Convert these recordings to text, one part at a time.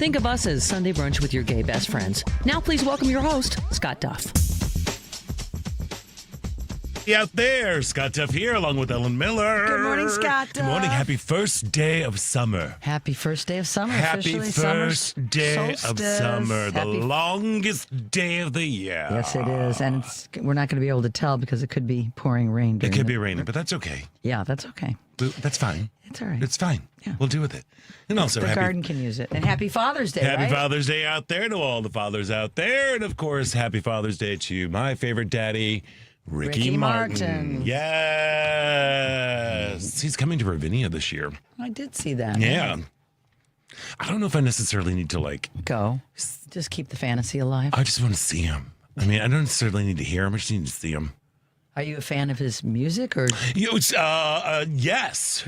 Think of us as Sunday brunch with your gay best friends. Now please welcome your host, Scott Duff. Out there, Scott Duff here, along with Ellen Miller. Good morning, Scott Duff. Good morning. Happy first day of summer. Happy first day of summer. Happy first day of solstice. summer. The longest day of the year. Yes, it is. And we're not going to be able to tell because it could be pouring rain. It could be raining, but that's okay. Yeah, that's okay. That's fine. It's all right. It's fine. Yeah. We'll deal with it. And also, the garden can use it. And happy Father's Day, Happy right? Father's Day out there to all the fathers out there. And, of course, happy Father's Day to my favorite daddy, Ricky Martin. Yes. He's coming to Ravinia this year. I did see that. Yeah. I don't know if I necessarily need to, go. Just keep the fantasy alive. I just want to see him. I mean, I don't necessarily need to hear him. I just need to see him. Are you a fan of his music or? Yes.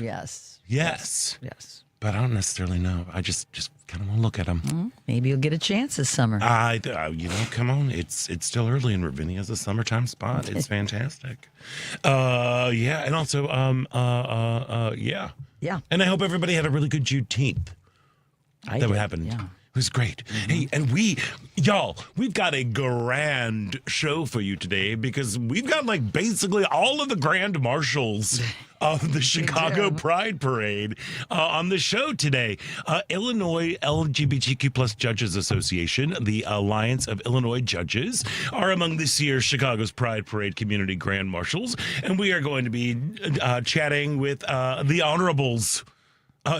Yes. Yes. Yes. But I don't necessarily know. I just kind of want to look at him. Well, maybe you'll get a chance this summer. Come on. It's still early in Ravinia. It's a summertime spot. It's fantastic. Yeah. And also, yeah. Yeah. And I hope everybody had a really good Juneteenth. That happened. Yeah. It was great. Mm-hmm. Hey, and we've got a grand show for you today because we've got basically all of the grand marshals of the Chicago Pride Parade on the show today. Illinois LGBTQ plus Judges Association, the Alliance of Illinois Judges, are among this year's Chicago's Pride Parade community grand marshals, and we are going to be chatting with the honorables.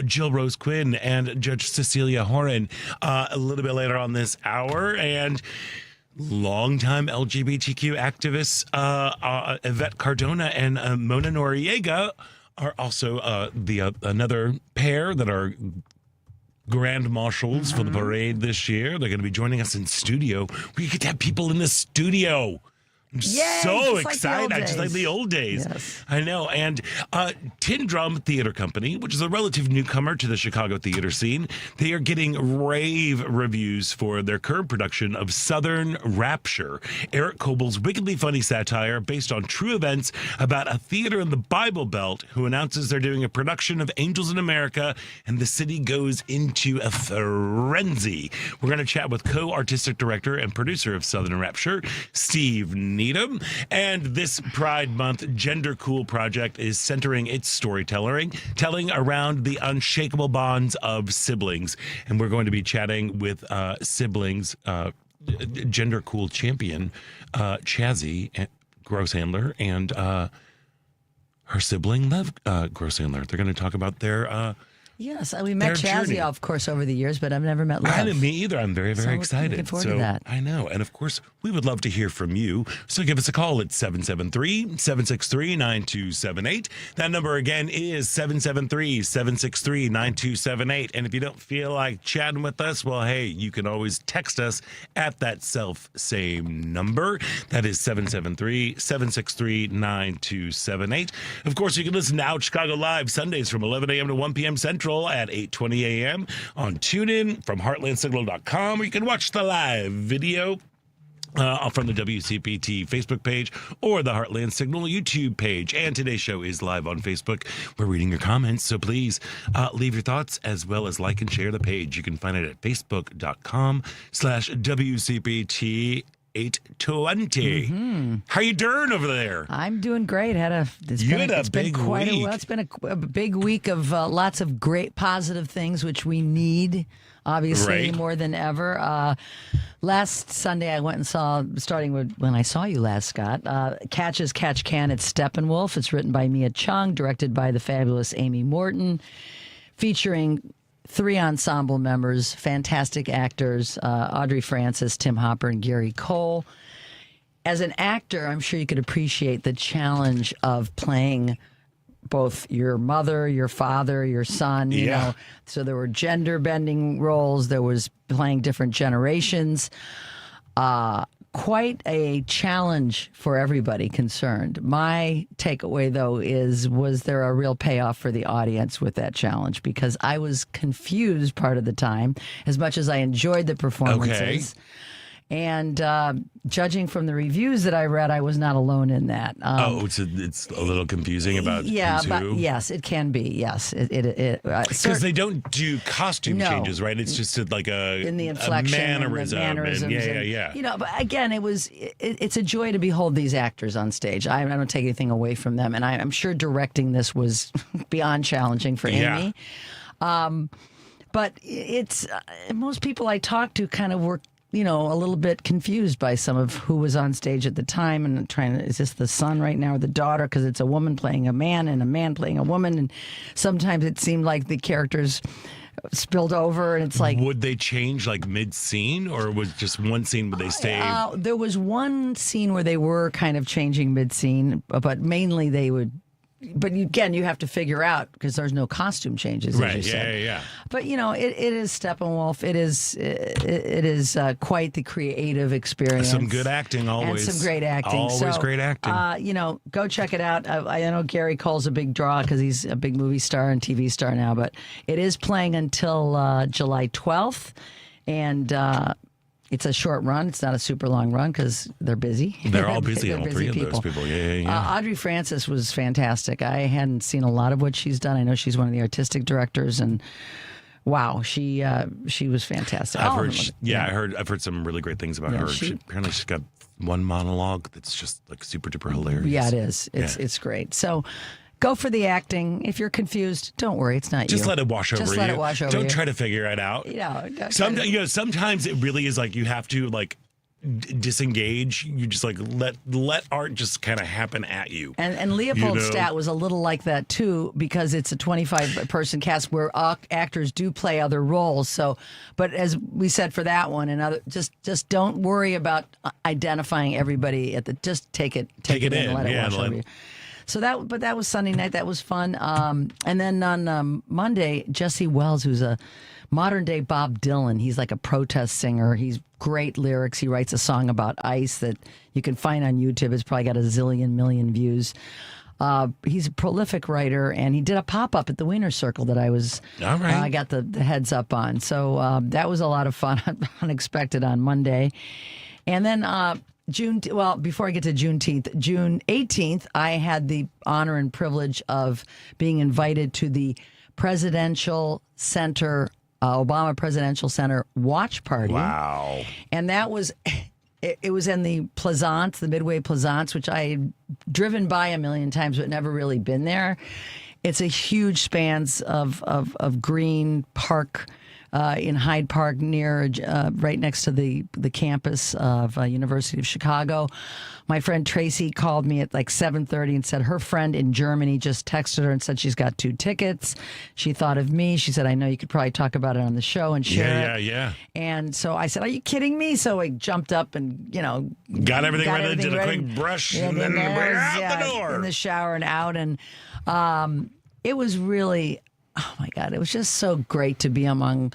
Jill Rose Quinn and Judge Cecilia Horan a little bit later on this hour. And longtime LGBTQ activists Evette Cardona and Mona Noriega are also another pair that are grand marshals for the parade this year. They're going to be joining us in studio. We get to have people in the studio. I'm so excited. Just like the old days. Yes. I know. And Tin Drum Theater Company, which is a relative newcomer to the Chicago theater scene, they are getting rave reviews for their current production of Southern Rapture, Eric Kobel's wickedly funny satire based on true events about a theater in the Bible Belt who announces they're doing a production of Angels in America, and the city goes into a frenzy. We're going to chat with co-artistic director and producer of Southern Rapture, Steve Needham. And this Pride Month GenderCool project is centering its storytelling around the unshakable bonds of siblings. And we're going to be chatting with siblings, GenderCool champion, Chazzie, Grosshandler, and her sibling, Lev Grosshandler. They're going to talk about their Yes, we met Chazzie, journey. of course, over the years, but I've never met Lev. Me either. I'm very, very excited. Looking forward to that. I know. And of course, we would love to hear from you. So give us a call at 773-763-9278. That number again is 773-763-9278. And if you don't feel like chatting with us, well, hey, you can always text us at that same number. That is 773-763-9278. Of course, you can listen to Out Chicago Live Sundays from 11 a.m. to 1 p.m. Central at 8:20 a.m. on TuneIn from heartlandsignal.com, or you can watch the live video from the WCPT Facebook page or the Heartland Signal YouTube page. And today's show is live on Facebook. We're reading your comments, so please leave your thoughts as well as like and share the page. You can find it at facebook.com/WCPT 820. How you doing over there? I'm doing great. It's been a big week of lots of great positive things, which we need, obviously, more than ever. Last Sunday, I went and saw, starting with when I saw you last, Scott, Catch as Catch Can at Steppenwolf. It's written by Mia Chung, directed by the fabulous Amy Morton, featuring 3 ensemble members, fantastic actors, Audrey Francis, Tim Hopper, and Gary Cole. As an actor, I'm sure you could appreciate the challenge of playing both your mother, your father, your son, you know. So there were gender bending roles. There was playing different generations. Quite a challenge for everybody concerned. My takeaway, though, was there a real payoff for the audience with that challenge? Because I was confused part of the time, as much as I enjoyed the performances. And judging from the reviews that I read, I was not alone in that. It's a little confusing about who's who? Yes, it can be. Yes, because they don't do costume changes, right? It's just like in the inflection, mannerism, and the mannerisms, yeah. You know, but again, it's a joy to behold these actors on stage. I don't take anything away from them, and I'm sure directing this was beyond challenging for Amy. But it's most people I talked to kind of were, a little bit confused by some of who was on stage at the time and is this the son right now or the daughter? Because it's a woman playing a man and a man playing a woman. And sometimes it seemed like the characters spilled over and it's like... Would they change like mid-scene or was just one scene where they stay... there was one scene where they were kind of changing mid-scene, but mainly they would... But again, you have to figure out because there's no costume changes, right? As you said. Yeah. But it is Steppenwolf. It is quite the creative experience. Some good acting, always. And some great acting. Always great acting. Go check it out. I know Gary Cole's a big draw because he's a big movie star and TV star now. But it is playing until July 12th, and. It's a short run. It's not a super long run because they're busy. They're all busy, all three of people. those people. Yeah. Audrey Francis was fantastic. I hadn't seen a lot of what she's done. I know she's one of the artistic directors, and wow, she was fantastic. I've heard some really great things about her. Apparently, she's got one monologue that's just like super duper hilarious. Yeah, it is. It's great. So. Go for the acting. If you're confused, don't worry. It's not you. Just let it wash over you. Just let it wash over you. Don't try to figure it out. Sometimes it really is like you have to like disengage. You just like let art just kind of happen at you. And Leopoldstadt was a little like that too because it's a 25-person cast where actors do play other roles. So, but as we said for that one and other, just don't worry about identifying everybody just take it in and let it wash over you. So that was Sunday night. That was fun. And then on Monday, Jesse Wells, who's a modern day Bob Dylan. He's like a protest singer. He's great lyrics. He writes a song about ice that you can find on YouTube. It's probably got a zillion million views. He's a prolific writer, and he did a pop-up at the Wiener Circle that I was. All right. I got the heads up on. So that was a lot of fun, unexpected on Monday. And then before I get to Juneteenth, June 18th, I had the honor and privilege of being invited to the Presidential Center, Obama Presidential Center watch party. Wow. And that was, it was in the Plaisance, the Midway Plaisance, which I had driven by a million times, but never really been there. It's a huge spans of green park in Hyde Park, near right next to the campus of University of Chicago. My friend Tracy called me at like 7:30 and said her friend in Germany just texted her and said she's got 2 tickets. She thought of me. She said, I know you could probably talk about it on the show and share it. Yeah. And so I said, are you kidding me? So I jumped up and, got everything ready, did a quick brush, and then we're out the door. In the shower and out. And it was really... Oh my God! It was just so great to be among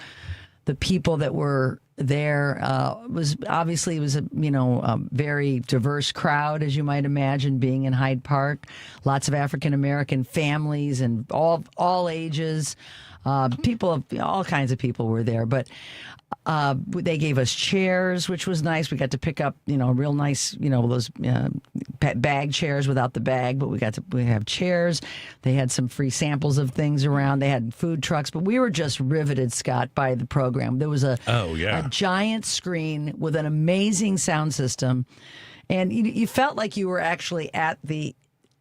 the people that were there. It was a very diverse crowd, as you might imagine, being in Hyde Park. Lots of African American families and all ages. People, all kinds of people were there, but they gave us chairs, which was nice. We got to pick up, real nice, those bag chairs without the bag, but we have chairs. They had some free samples of things around. They had food trucks, but we were just riveted, Scott, by the program. There was a giant screen with an amazing sound system, and you felt like you were actually at the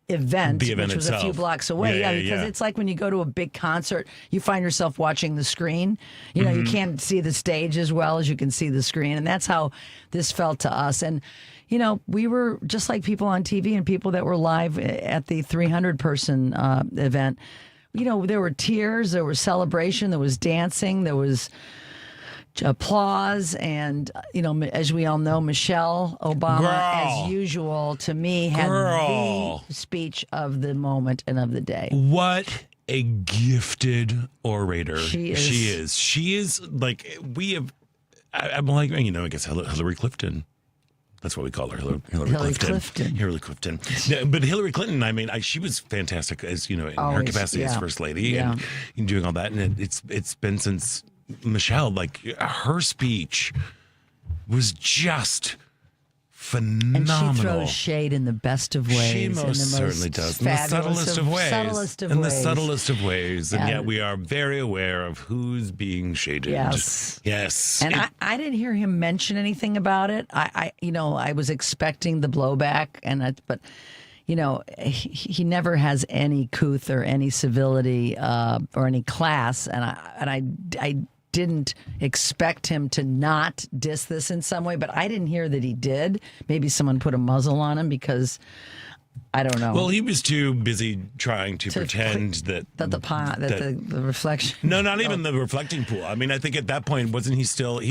event, which was itself. A few blocks away. Because it's like when you go to a big concert, you find yourself watching the screen. You can't see the stage as well as you can see the screen. And that's how this felt to us. And, we were just like people on TV and people that were live at the 300-person event. There were tears, there was celebration, there was dancing, there was applause, and as we all know, Michelle Obama, as usual, to me had the speech of the moment and of the day. What a gifted orator she is. She is like I'm like I guess Hillary Clifton. That's what we call her, Hillary Clifton. Hillary Clifton. But Hillary Clinton, she was fantastic as in her capacity as First Lady and doing all that, and it's been since Michelle, like her speech was just phenomenal. And she throws shade in the best of ways. She most certainly does. In the subtlest of ways. The subtlest of ways. And yet we are very aware of who's being shaded. Yes. And I didn't hear him mention anything about it. I was expecting the blowback, but he never has any couth or any civility or any class, and I didn't expect him to not diss this in some way, but I didn't hear that he did. Maybe someone put a muzzle on him because I don't know. Well, he was too busy trying to pretend that the reflection. No, not even the reflecting pool. I mean, I think at that point, he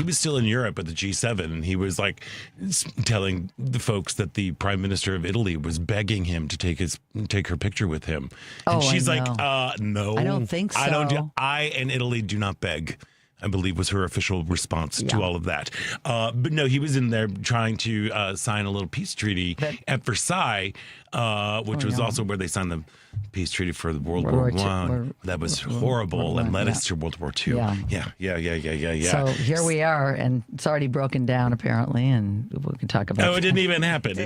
was still in Europe at the G7, and he was like telling the folks that the Prime Minister of Italy was begging him to take her picture with him. And she's like, no. I don't think so. I and Italy do not beg, I believe was her official response to all of that. But no, he was in there trying to sign a little peace treaty at Versailles, which was also where they signed the peace treaty for World War I. That was horrible and led us to World War II. Yeah. So here we are, and it's already broken down apparently, and we can talk about. Oh, it didn't even happen.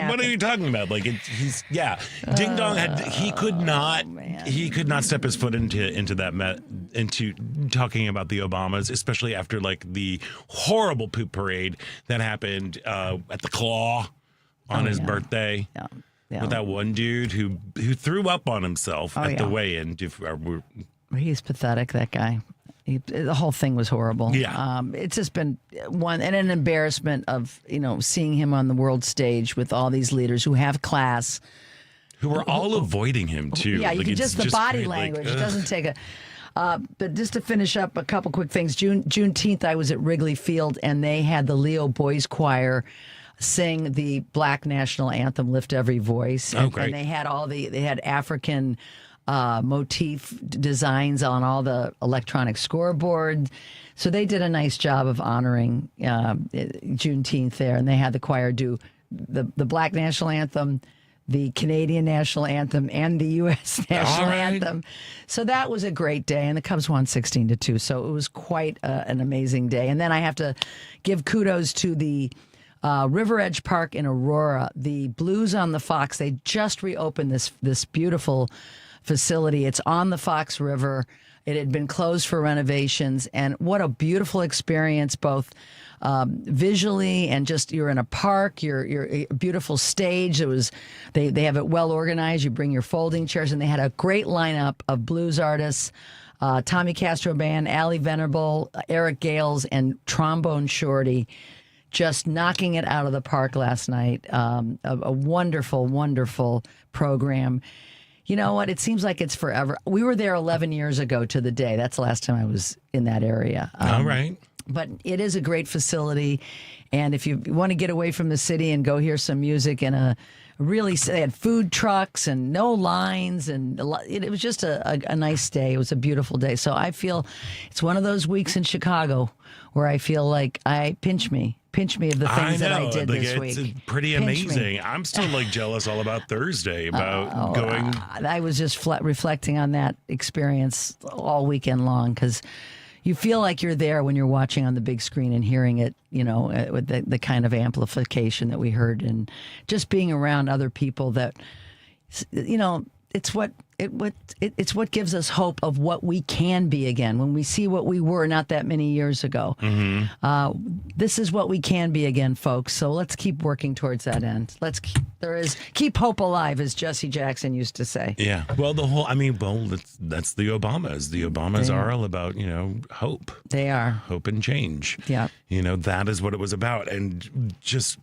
What are you talking about? Like Ding Dong he could not step his foot into talking about the Obamas, especially after like the horrible poop parade that happened at the Claw on his birthday. Yeah. With that one dude who threw up on himself at the weigh-in. He's pathetic, that guy. The whole thing was horrible. Yeah. It's just been an embarrassment of, seeing him on the world stage with all these leaders who have class. Who are all avoiding him, too. Yeah, the body language. It doesn't take a... but just to finish up, a couple quick things. Juneteenth, I was at Wrigley Field, and they had the Leo Boys Choir sing the Black National Anthem, Lift Every Voice. And they had they had African motif designs on all the electronic scoreboard. So they did a nice job of honoring Juneteenth there. And they had the choir do the Black National Anthem, the Canadian National Anthem, and the U.S. National Anthem. So that was a great day, and the Cubs won 16-2. So it was quite an amazing day. And then I have to give kudos to the River Edge Park in Aurora, the Blues on the Fox. They just reopened this beautiful facility. It's on the Fox River. It had been closed for renovations, and what a beautiful experience, both visually and just you're in a park. You're a beautiful stage. They have it well organized. You bring your folding chairs, and they had a great lineup of blues artists. Tommy Castro Band, Allie Venerable, Eric Gales, and Trombone Shorty. Just knocking it out of the park last night. A wonderful, wonderful program. You know what? It seems like it's forever. We were there 11 years ago to the day. That's the last time I was in that area. All right. But it is a great facility. And if you want to get away from the city and go hear some music and they had food trucks and no lines. And it was just a nice day. It was a beautiful day. So I feel it's one of those weeks in Chicago where I feel like pinch me of the things that I did this week. It's pretty amazing. I'm still jealous all about Thursday about going. I was just reflecting on that experience all weekend long because you feel like you're there when you're watching on the big screen and hearing it, with the kind of amplification that we heard, and just being around other people that, it's what gives us hope of what we can be again when we see what we were not that many years ago. Mm-hmm. This is what we can be again, folks. So let's keep working towards that end. Keep hope alive, as Jesse Jackson used to say. Yeah. Well, that's the Obamas. The Obamas are all about, hope. They are. Hope and change. Yeah. That is what it was about. And just...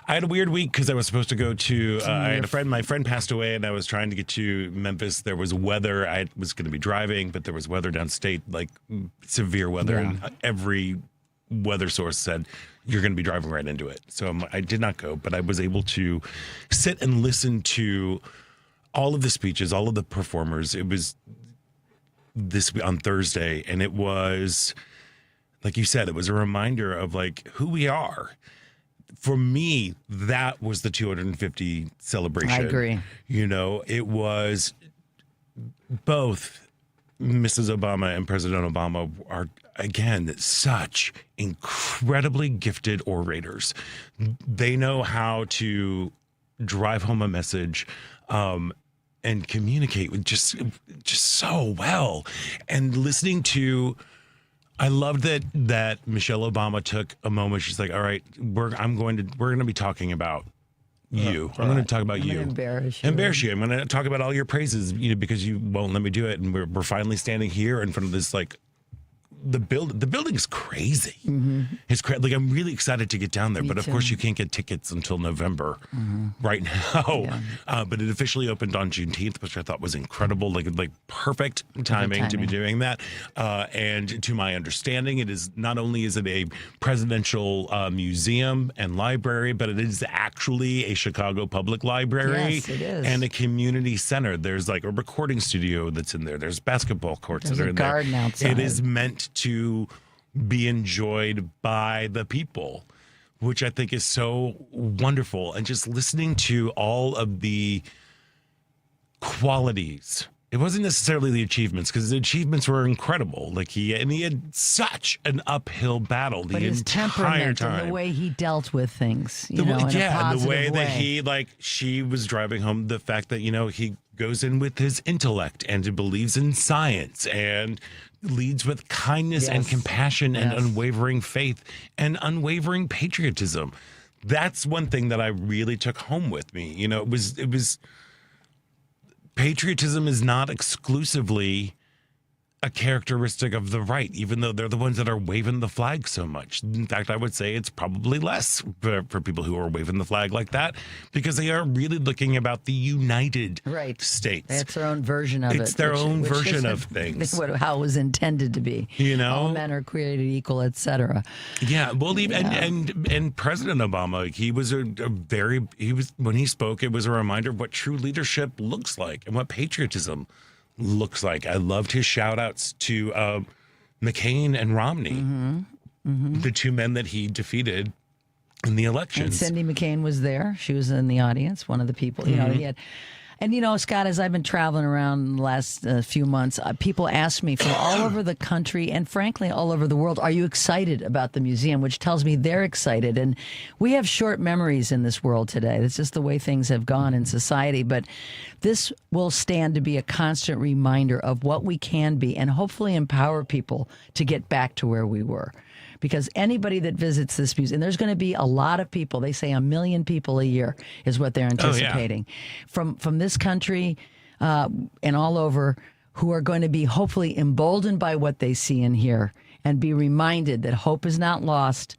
I had a weird week because I was supposed to go to. I had a friend. My friend passed away, and I was trying to get to Memphis. There was weather. I was going to be driving, but there was weather downstate, like severe weather, and every weather source said you're going to be driving right into it. So I did not go, but I was able to sit and listen to all of the speeches, all of the performers. It was on Thursday, and it was, like you said, it was a reminder of who we are. For me, that was the 250 celebration. I agree. It was both Mrs. Obama and President Obama are, again, such incredibly gifted orators. They know how to drive home a message and communicate with just so well. And listening to, I loved that Michelle Obama took a moment. She's like, all right, we're going to be talking about you. I'm going to talk about you. Embarrass you. I'm going to talk about all your praises, because you won't let me do it. And we're finally standing here in front of this, like, the building is crazy. It's like, I'm really excited to get down there, but of course you can't get tickets until November right now. But it officially opened on Juneteenth, which I thought was incredible, like perfect timing to be doing that. And to my understanding, it is not only is it a presidential museum and library, but it is actually a Chicago Public Library. Yes, it is. And a community center. There's like a recording studio that's in there. There's basketball courts that are in there. There's a garden outside. It is meant to be enjoyed by the people, which I think is so wonderful. And just listening to all of the qualities. It wasn't necessarily the achievements, because the achievements were incredible. Like he had such an uphill battle the entire temperament time. And the way he dealt with things, the way that he, like, she was driving home the fact that, he goes in with his intellect and he believes in science and leads with kindness and compassion and unwavering faith and unwavering patriotism. That's one thing that I really took home with me. It was patriotism is not exclusively a characteristic of the right, even though they're the ones that are waving the flag so much. In fact, I would say it's probably less for people who are waving the flag like that, because they are really looking about the United States. That's their own version of it. It's their own version of things. How it was intended to be. All men are created equal, etc. Yeah, well, and President Obama, he was when he spoke, it was a reminder of what true leadership looks like and what patriotism looks like. I loved his shout outs to McCain and Romney, the two men that he defeated in the elections. And Cindy McCain was there. She was in the audience, one of the people. He had. And, Scott, as I've been traveling around the last few months, people ask me from all over the country and, frankly, all over the world, are you excited about the museum? Which tells me they're excited. And we have short memories in this world today. That's just the way things have gone in society. But this will stand to be a constant reminder of what we can be and hopefully empower people to get back to where we were. Because anybody that visits this museum, and there's going to be a lot of people, they say 1 million people a year is what they're anticipating, from this country and all over, who are going to be hopefully emboldened by what they see and hear and be reminded that hope is not lost.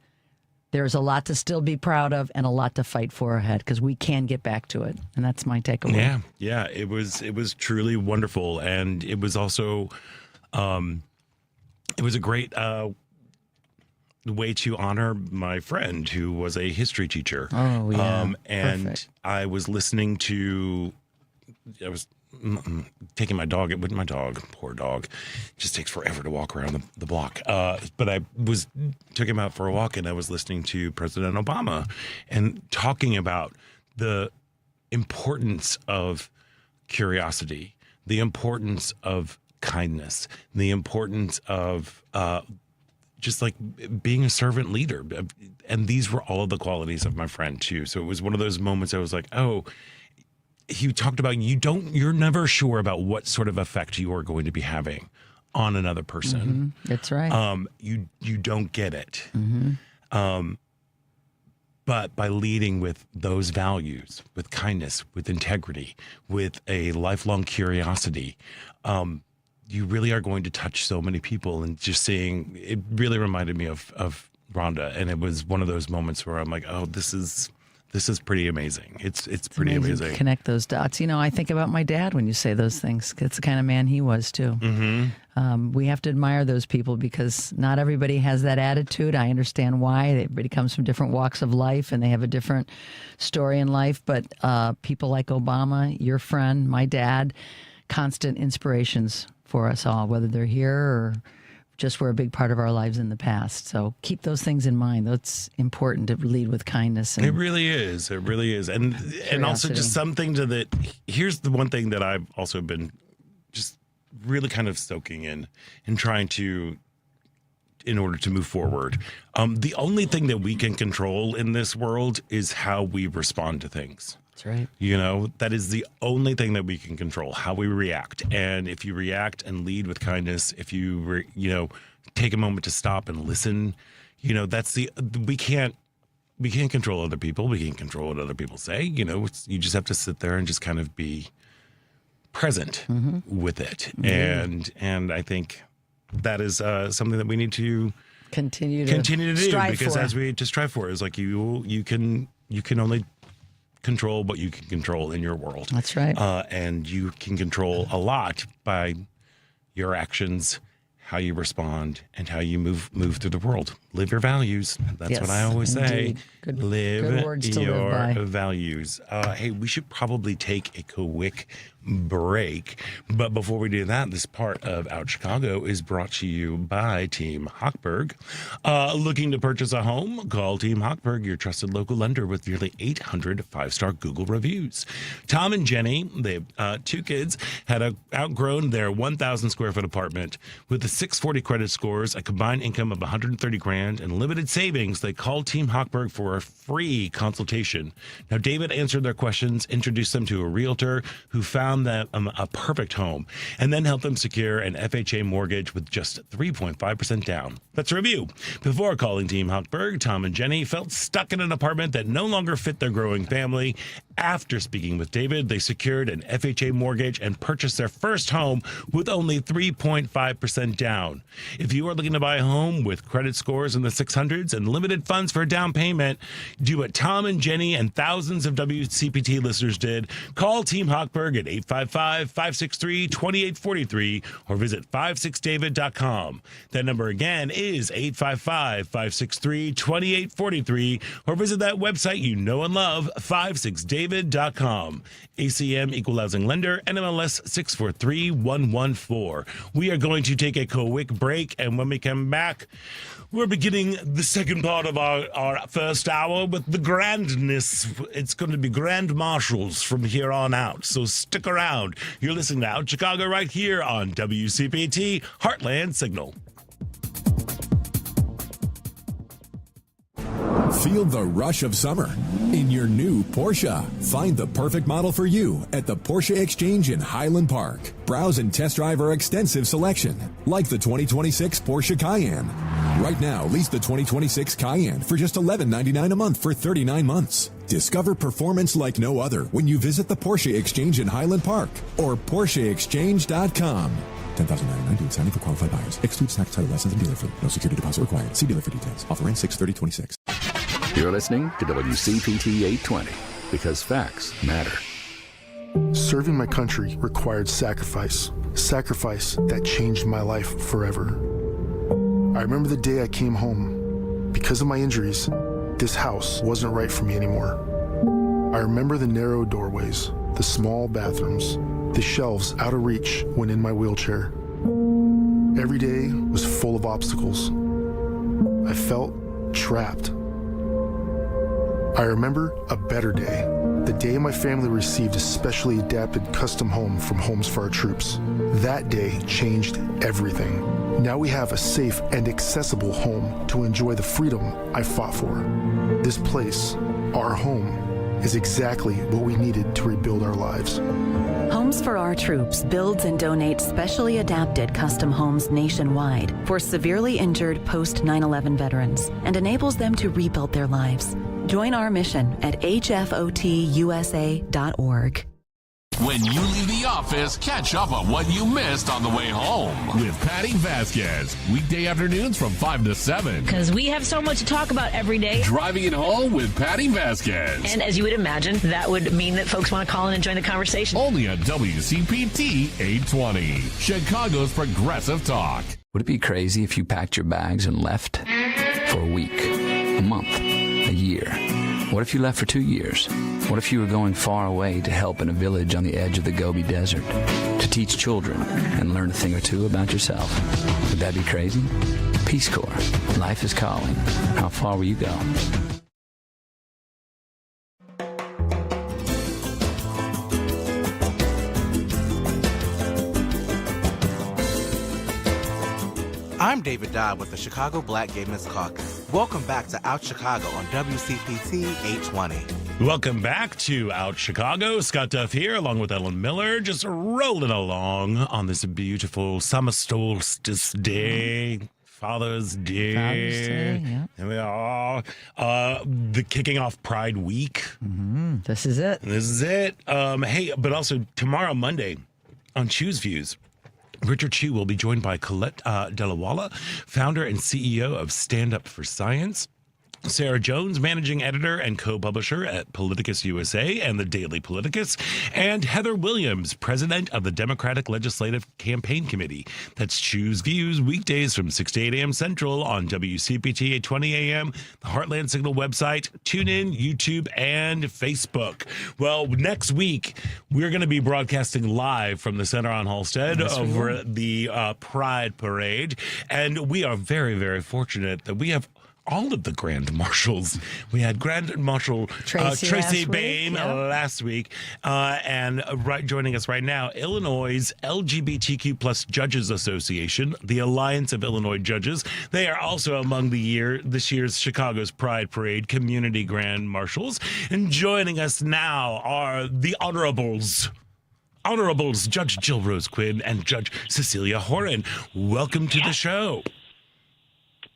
There's a lot to still be proud of and a lot to fight for ahead, because we can get back to it. And that's my takeaway. Yeah. It was truly wonderful. And it was also, it was a great way to honor my friend who was a history teacher. Oh, yeah. And perfect. I was listening to, I was taking my dog. My dog, poor dog, just takes forever to walk around the block. But I took him out for a walk, and I was listening to President Obama and talking about the importance of curiosity, the importance of kindness, the importance of just like being a servant leader. And these were all of the qualities of my friend too. So it was one of those moments I was like, oh, he talked about you're never sure about what sort of effect you are going to be having on another person. That's right. You don't get it. But by leading with those values, with kindness, with integrity, with a lifelong curiosity, you really are going to touch so many people. And just seeing, it really reminded me of Rhonda. And it was one of those moments where I'm like, oh, this is pretty amazing. It's pretty amazing. Connect those dots. I think about my dad when you say those things. That's the kind of man he was too. We have to admire those people, because not everybody has that attitude. I understand why. Everybody comes from different walks of life and they have a different story in life. But people like Obama, your friend, my dad, constant inspirations for us all, whether they're here or just were a big part of our lives in the past. So keep those things in mind. That's important, to lead with kindness. And it really is. It really is. And also just something to that. Here's the one thing that I've also been just really kind of soaking in and trying to, in order to move forward. The only thing that we can control in this world is how we respond to things. That's right. You know, that is the only thing that we can control, how we react. And if you react and lead with kindness, if you, take a moment to stop and listen, we can't control other people. We can't control what other people say. You just have to sit there and just kind of be present with it. Mm-hmm. And I think that is something that we need to continue to do, because as we just strive for, is like you can only control what you can control in your world. That's right. And you can control a lot by your actions, how you respond, and how you move through the world. Live your values. That's what I always say. Live your values. Hey, we should probably take a quick break. But before we do that, this part of Out Chicago is brought to you by Team Hochberg. Looking to purchase a home? Call Team Hochberg, your trusted local lender with nearly 800 five-star Google reviews. Tom and Jenny, they have 2 kids, had outgrown their 1,000 square foot apartment. With the 640 credit scores, a combined income of $130,000, and limited savings, they called Team Hochberg for a free consultation. Now, David answered their questions, introduced them to a realtor who found them a perfect home, and then helped them secure an FHA mortgage with just 3.5% down. Let's review. Before calling Team Hochberg, Tom and Jenny felt stuck in an apartment that no longer fit their growing family. After speaking with David, they secured an FHA mortgage and purchased their first home with only 3.5% down. If you are looking to buy a home with credit scores in the 600s and limited funds for a down payment, do what Tom and Jenny and thousands of WCPT listeners did. Call Team Hochberg at 855-563-2843 or visit 56david.com. That number again is 855-563-2843 or visit that website you know and love, 56david.com. ACM Equal Housing Lender, NMLS 643114. We are going to take a quick break, and when we come back, we're beginning the second part of our first hour with the grandness. It's going to be Grand Marshals from here on out, so stick around. You're listening to Out Chicago right here on WCPT Heartland Signal. Feel the rush of summer in your new Porsche. Find the perfect model for you at the Porsche Exchange in Highland Park. Browse and test drive our extensive selection, like the 2026 Porsche Cayenne. Right now, lease the 2026 Cayenne for just $11.99 a month for 39 months. Discover performance like no other when you visit the Porsche Exchange in Highland Park or PorscheExchange.com. $10,999 due signing for qualified buyers. Excludes tax, title, license, and dealer fee. No security deposit required. See dealer for details. Offer ends 6/30/26. You're listening to WCPT 820 because facts matter. Serving my country required sacrifice. Sacrifice that changed my life forever. I remember the day I came home. Because of my injuries, this house wasn't right for me anymore. I remember the narrow doorways, the small bathrooms, the shelves out of reach when in my wheelchair. Every day was full of obstacles. I felt trapped. I remember a better day, the day my family received a specially adapted custom home from Homes for Our Troops. That day changed everything. Now we have a safe and accessible home to enjoy the freedom I fought for. This place, our home, is exactly what we needed to rebuild our lives. Homes for Our Troops builds and donates specially adapted custom homes nationwide for severely injured post-9/11 veterans and enables them to rebuild their lives. Join our mission at hfotusa.org. When you leave the office, catch up on what you missed on the way home with Patty Vasquez. Weekday afternoons from 5 to 7. Because we have so much to talk about every day. Driving it home with Patty Vasquez. And as you would imagine, that would mean that folks want to call in and join the conversation. Only on WCPT 820, Chicago's Progressive Talk. Would it be crazy if you packed your bags and left for a week, a month, a year? What if you left for 2 years? What if you were going far away to help in a village on the edge of the Gobi Desert, to teach children and learn a thing or two about yourself? Would that be crazy? Peace Corps. Life is calling. How far will you go? I'm David Dodd with the Chicago Black Gay Men's Caucus. Welcome back to Out Chicago on WCPT 820. Welcome back to Out Chicago. Scott Duff here, along with Ellen Miller, just rolling along on this beautiful summer solstice day. Father's Day. Yeah. And we are the kicking off Pride Week. Mm-hmm. This is it. Hey, but also tomorrow, Monday, on Choose Views, Richard Chu will be joined by Colette Delawala, founder and CEO of Stand Up for Science. Sarah Jones, managing editor and co-publisher at Politicus USA and the Daily Politicus, and Heather Williams, president of the Democratic Legislative Campaign Committee. That's Choose Views, weekdays from 6 to 8 a.m. Central on WCPT 820 a.m., the Heartland Signal website, TuneIn, YouTube, and Facebook. Well, next week, we're going to be broadcasting live from the Center on Halstead over the Pride Parade, and we are very, very fortunate that we have all of the Grand Marshals. We had Grand Marshal Tracy Bain last week, and joining us right now, Illinois' LGBTQ plus Judges Association, the Alliance of Illinois Judges. They are also among this year's Chicago's Pride Parade Community Grand Marshals. And joining us now are the Honorables, Judge Jill Rose Quinn and Judge Cecilia Horan. Welcome to the show.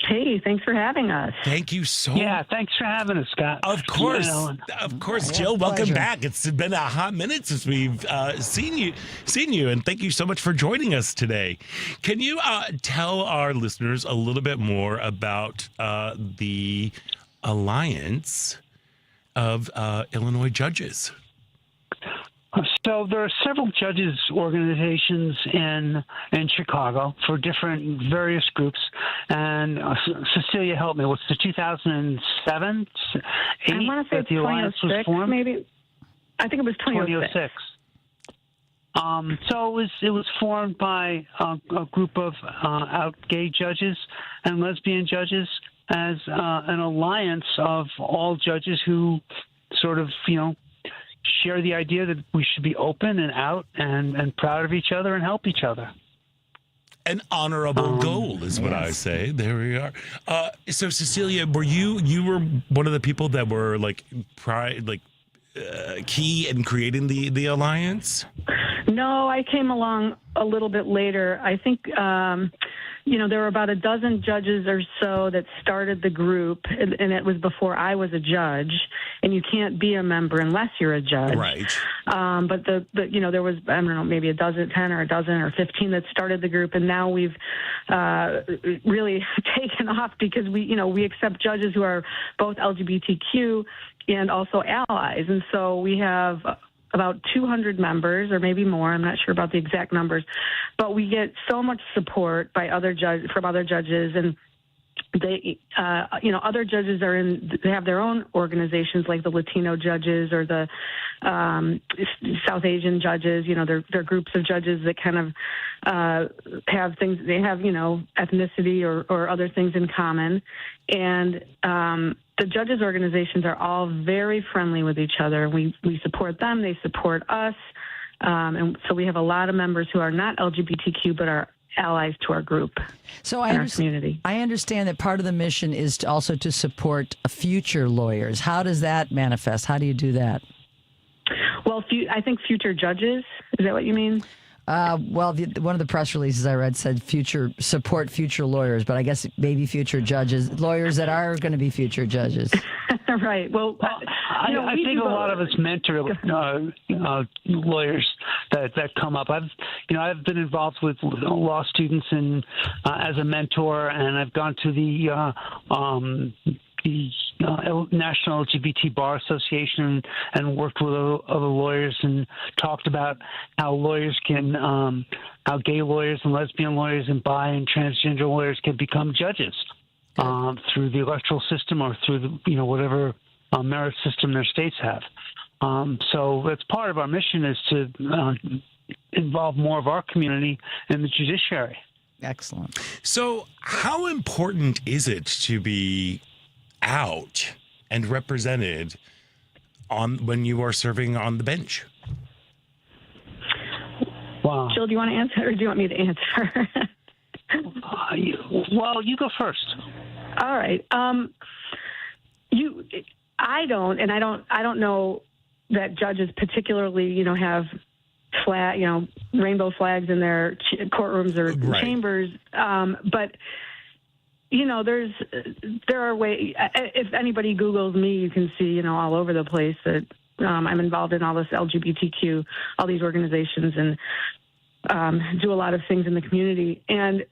Hey, thanks for having us. Thank you so much. Yeah, thanks for having us, Scott. Of course, Jill. Welcome back. It's been a hot minute since we've seen you, and thank you so much for joining us today. Can you tell our listeners a little bit more about the Alliance of Illinois Judges? So there are several judges organizations in Chicago for different various groups, and Cecilia, help me. What's the 2007? I want to say 2006, maybe. I think it was 2006. So it was formed by a group of out gay judges and lesbian judges as an alliance of all judges who sort of, share the idea that we should be open and out and proud of each other and help each other. An honorable goal is what I say. There we are. So Cecilia, were you were one of the people that were key in creating the alliance? No, I came along a little bit later. I think there were about a dozen judges or so that started the group, and it was before I was a judge. And you can't be a member unless you're a judge. Right. But there was, I don't know, maybe a dozen, 10 or a dozen or 15 that started the group, and now we've really taken off because we accept judges who are both LGBTQ and also allies, and so we have about 200 members or maybe more. I'm not sure about the exact numbers, but we get so much support from other judges, and they, other judges they have their own organizations like the Latino judges or the South Asian judges. They're groups of judges that kind of have things. They have, ethnicity or other things in common, and the judges' organizations are all very friendly with each other. We support them; they support us, and so we have a lot of members who are not LGBTQ but are allies to our group. So our community. I understand that part of the mission is also to support future lawyers. How does that manifest? How do you do that? Well, I think future judges. Is that what you mean? One of the press releases I read said support future lawyers, but I guess maybe future judges, lawyers that are going to be future judges. Right. Well, I think a lot of us mentor lawyers that come up. I've been involved with law students and as a mentor, and I've gone to the National LGBT Bar Association and worked with other lawyers and talked about how lawyers can, how gay lawyers and lesbian lawyers and bi and transgender lawyers can become judges through the electoral system or through the, whatever merit system their states have. So that's part of our mission is to involve more of our community in the judiciary. Excellent. So how important is it to be out and represented when you are serving on the bench? Wow. Jill, do you want to answer or do you want me to answer? Well, you go first. All right. I don't know that judges particularly, have rainbow flags in their courtrooms or chambers. But there are ways. If anybody Googles me, you can see, all over the place that I'm involved in all this LGBTQ, all these organizations, and do a lot of things in the community. And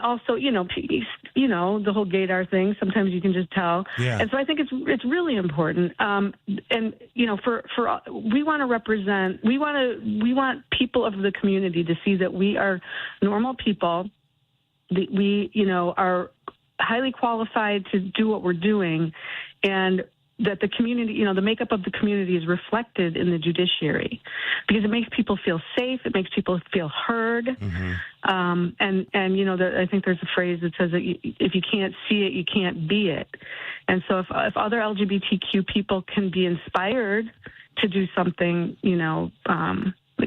also, the whole gaydar thing. Sometimes you can just tell. Yeah. And so I think it's really important. We want to represent. We want people of the community to see that we are normal people. That we, are highly qualified to do what we're doing, and that the community, the makeup of the community is reflected in the judiciary, because it makes people feel safe. It makes people feel heard. Mm-hmm. I think there's a phrase that says that if you can't see it, you can't be it. And so if other LGBTQ people can be inspired to do something,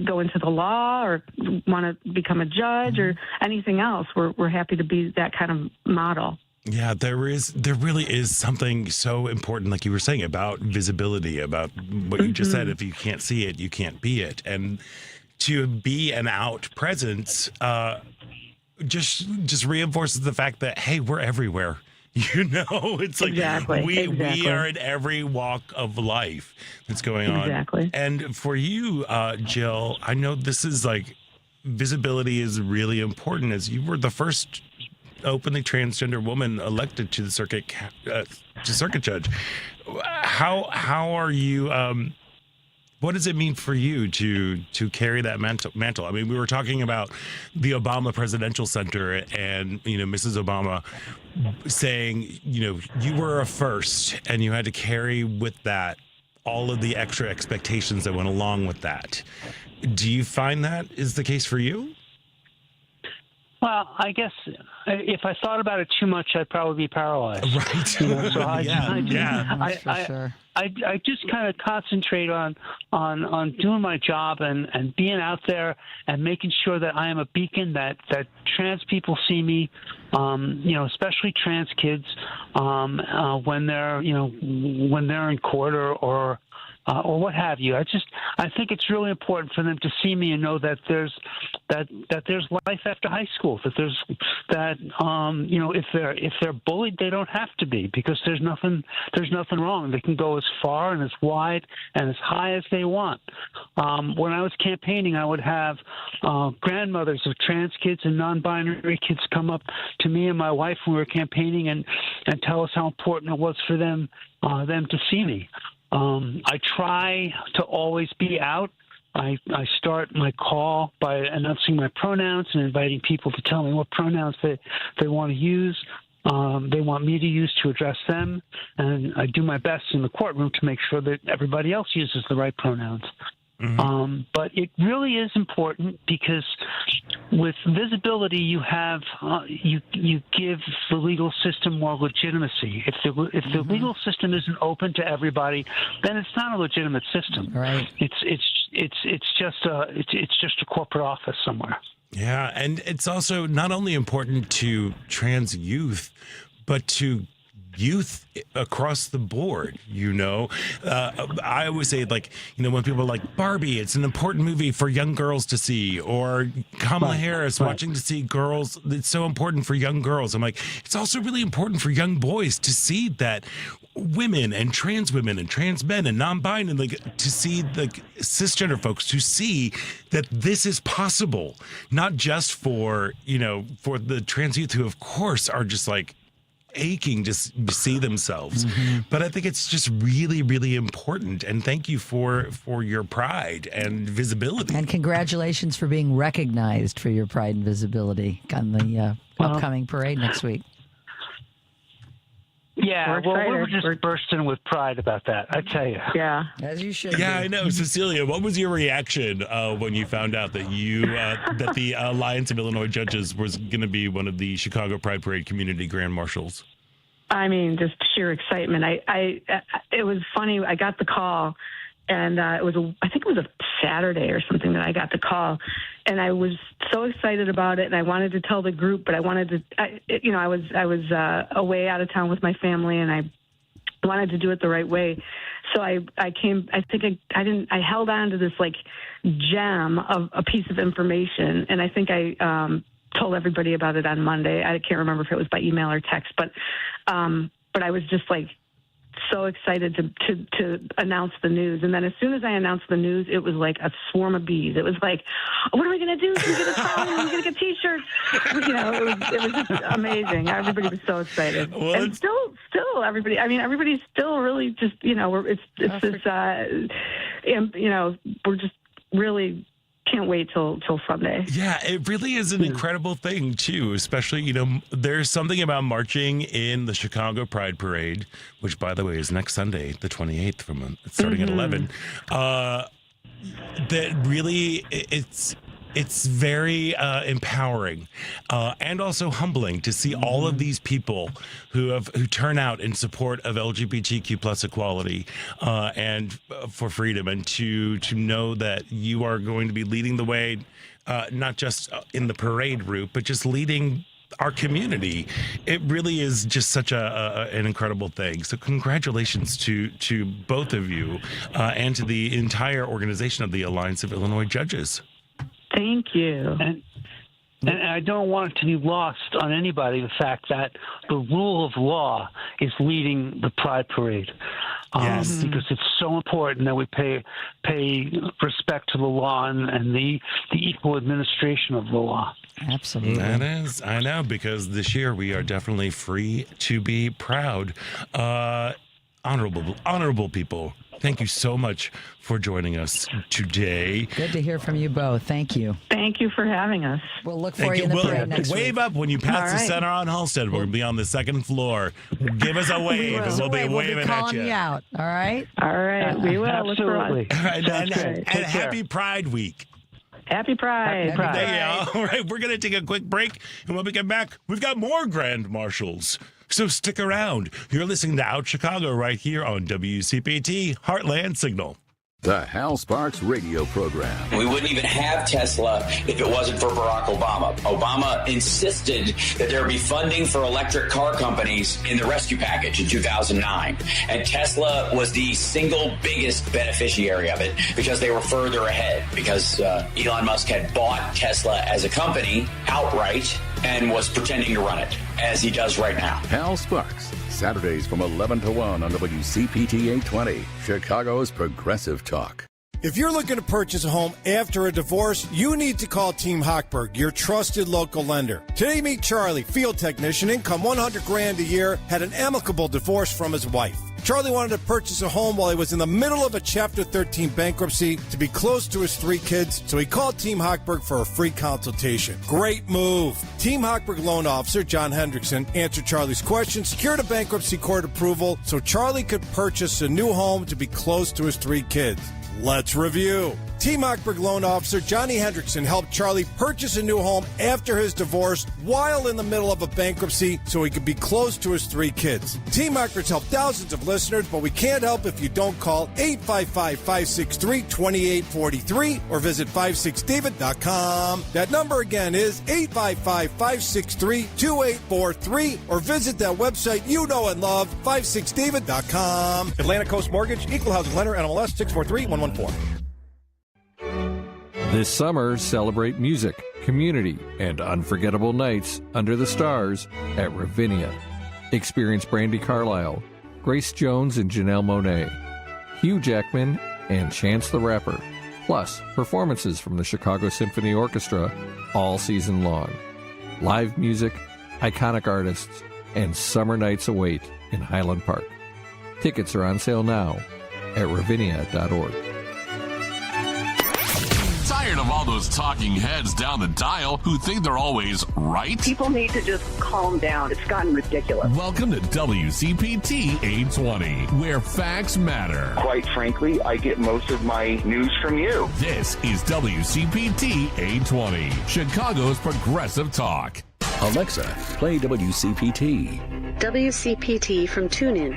go into the law or want to become a judge or anything else, we're happy to be that kind of model. Yeah, there really is something so important, like you were saying, about visibility, about what you just said. If you can't see it, you can't be it. And to be an out presence just reinforces the fact that, hey, we're everywhere. It's like we are in every walk of life that's going on. Exactly. And for you, Jill, I know this is visibility is really important, as you were the first openly transgender woman elected to the circuit judge. How are you? What does it mean for you to carry that mantle? I mean, we were talking about the Obama Presidential Center and, Mrs. Obama saying, you were a first and you had to carry with that all of the extra expectations that went along with that. Do you find that is the case for you? Well, I guess if I thought about it too much, I'd probably be paralyzed. Right. So I just kind of concentrate on doing my job and being out there and making sure that I am a beacon, that trans people see me, especially trans kids, when they're in court or what have you. I think it's really important for them to see me and know that there's life after high school. If they're bullied, they don't have to be, because there's nothing wrong. They can go as far and as wide and as high as they want. When I was campaigning, I would have grandmothers of trans kids and non-binary kids come up to me and my wife when we were campaigning and tell us how important it was for them to see me. I try to always be out. I start my call by announcing my pronouns and inviting people to tell me what pronouns they want to use. They want me to use to address them, and I do my best in the courtroom to make sure that everybody else uses the right pronouns. Mm-hmm. But it really is important, because with visibility, you have you give the legal system more legitimacy. If the legal system isn't open to everybody, then it's not a legitimate system. Right. It's just a corporate office somewhere. Yeah, and it's also not only important to trans youth, but to youth across the board. I always say, when people are like, Barbie, it's an important movie for young girls to see, or Kamala Harris watching to see girls, it's so important for young girls. I'm like, it's also really important for young boys to see that women and trans men and non-binary, to see the cisgender folks, to see that this is possible, not just for the trans youth who of course are just aching to see themselves. Mm-hmm. But I think it's just really, really important. And thank you for your pride and visibility. And congratulations for being recognized for your pride and visibility on the upcoming parade next week. Yeah, we were just bursting with pride about that, I tell you. Yeah. As you should. Yeah, I know. Cecilia, what was your reaction when you found out that that the Alliance of Illinois Judges was going to be one of the Chicago Pride Parade Community Grand Marshals? I mean, just sheer excitement. It was funny. I got the call, And I think it was a Saturday or something that I got the call, and I was so excited about it, and I wanted to tell the group, but I was away out of town with my family, and I wanted to do it the right way. So I held on to this like gem of a piece of information, and I think I told everybody about it on Monday. I can't remember if it was by email or text, but I was just like so excited to announce the news. And then as soon as I announced the news, it was like a swarm of bees. It was like, what are we going to do? Can we get a towel? Are we going to get T-shirts? It was just amazing. Everybody was so excited. Well, and still everybody, everybody's still really just, we're just really can't wait till Sunday. Yeah, it really is an incredible thing, too, especially, there's something about marching in the Chicago Pride Parade, which, by the way, is next Sunday, the 28th, starting at 11, that really, it's very empowering and also humbling to see all of these people who turn out in support of LGBTQ plus equality and for freedom, and to know that you are going to be leading the way, not just in the parade route, but just leading our community. It really is just such an incredible thing. So congratulations to both of you and to the entire organization of the Alliance of Illinois Judges. Thank you. And I don't want it to be lost on anybody the fact that the rule of law is leading the Pride Parade. Yes. Because it's so important that we pay respect to the law and the equal administration of the law. Absolutely. That is. I know, because this year we are definitely free to be proud. Honorable people. Thank you so much for joining us today. Good to hear from you both. Thank you. Thank you for having us. We'll look for you in the parade next week. Wave up when you pass the center on Halstead. We're going to be on the second floor. Give us a wave, and we'll be waving at you. Calling you out. All right? All right. We will. Absolutely. And happy Pride Week. Happy Pride. Happy Pride. All right, we're going to take a quick break, and when we get back, we've got more Grand Marshals. So stick around. You're listening to Out Chicago right here on WCPT Heartland Signal. The Hal Sparks radio program. We wouldn't even have Tesla if it wasn't for Barack Obama. Obama insisted that there be funding for electric car companies in the rescue package in 2009. And Tesla was the single biggest beneficiary of it because they were further ahead, because Elon Musk had bought Tesla as a company outright and was pretending to run it, as he does right now. Hal Sparks, Saturdays from 11 to 1 on WCPT 820, Chicago's Progressive Talk. If you're looking to purchase a home after a divorce, you need to call Team Hochberg, your trusted local lender. Today, meet Charlie, field technician, income $100,000 a year, had an amicable divorce from his wife. Charlie wanted to purchase a home while he was in the middle of a Chapter 13 bankruptcy to be close to his 3 kids, so he called Team Hochberg for a free consultation. Great move. Team Hochberg loan officer John Hendrickson answered Charlie's questions, secured a bankruptcy court approval so Charlie could purchase a new home to be close to his 3 kids. Let's review. Team Hochberg loan officer Johnny Hendrickson helped Charlie purchase a new home after his divorce while in the middle of a bankruptcy so he could be close to his 3 kids. Team Hochberg's helped thousands of listeners, but we can't help if you don't call 855-563-2843 or visit 56david.com. That number again is 855-563-2843 or visit that website you know and love, 56david.com. Atlantic Coast Mortgage, Equal Housing Lender, NMLS 643114. This summer, celebrate music, community, and unforgettable nights under the stars at Ravinia. Experience Brandi Carlile, Grace Jones and Janelle Monáe, Hugh Jackman, and Chance the Rapper, plus performances from the Chicago Symphony Orchestra all season long. Live music, iconic artists, and summer nights await in Highland Park. Tickets are on sale now at ravinia.org. Tired of all those talking heads down the dial who think they're always right? People need to just calm down. It's gotten ridiculous. Welcome to WCPT 820, where facts matter. Quite frankly, I get most of my news from you. This is WCPT 820, Chicago's Progressive Talk. Alexa, play WCPT. WCPT from TuneIn.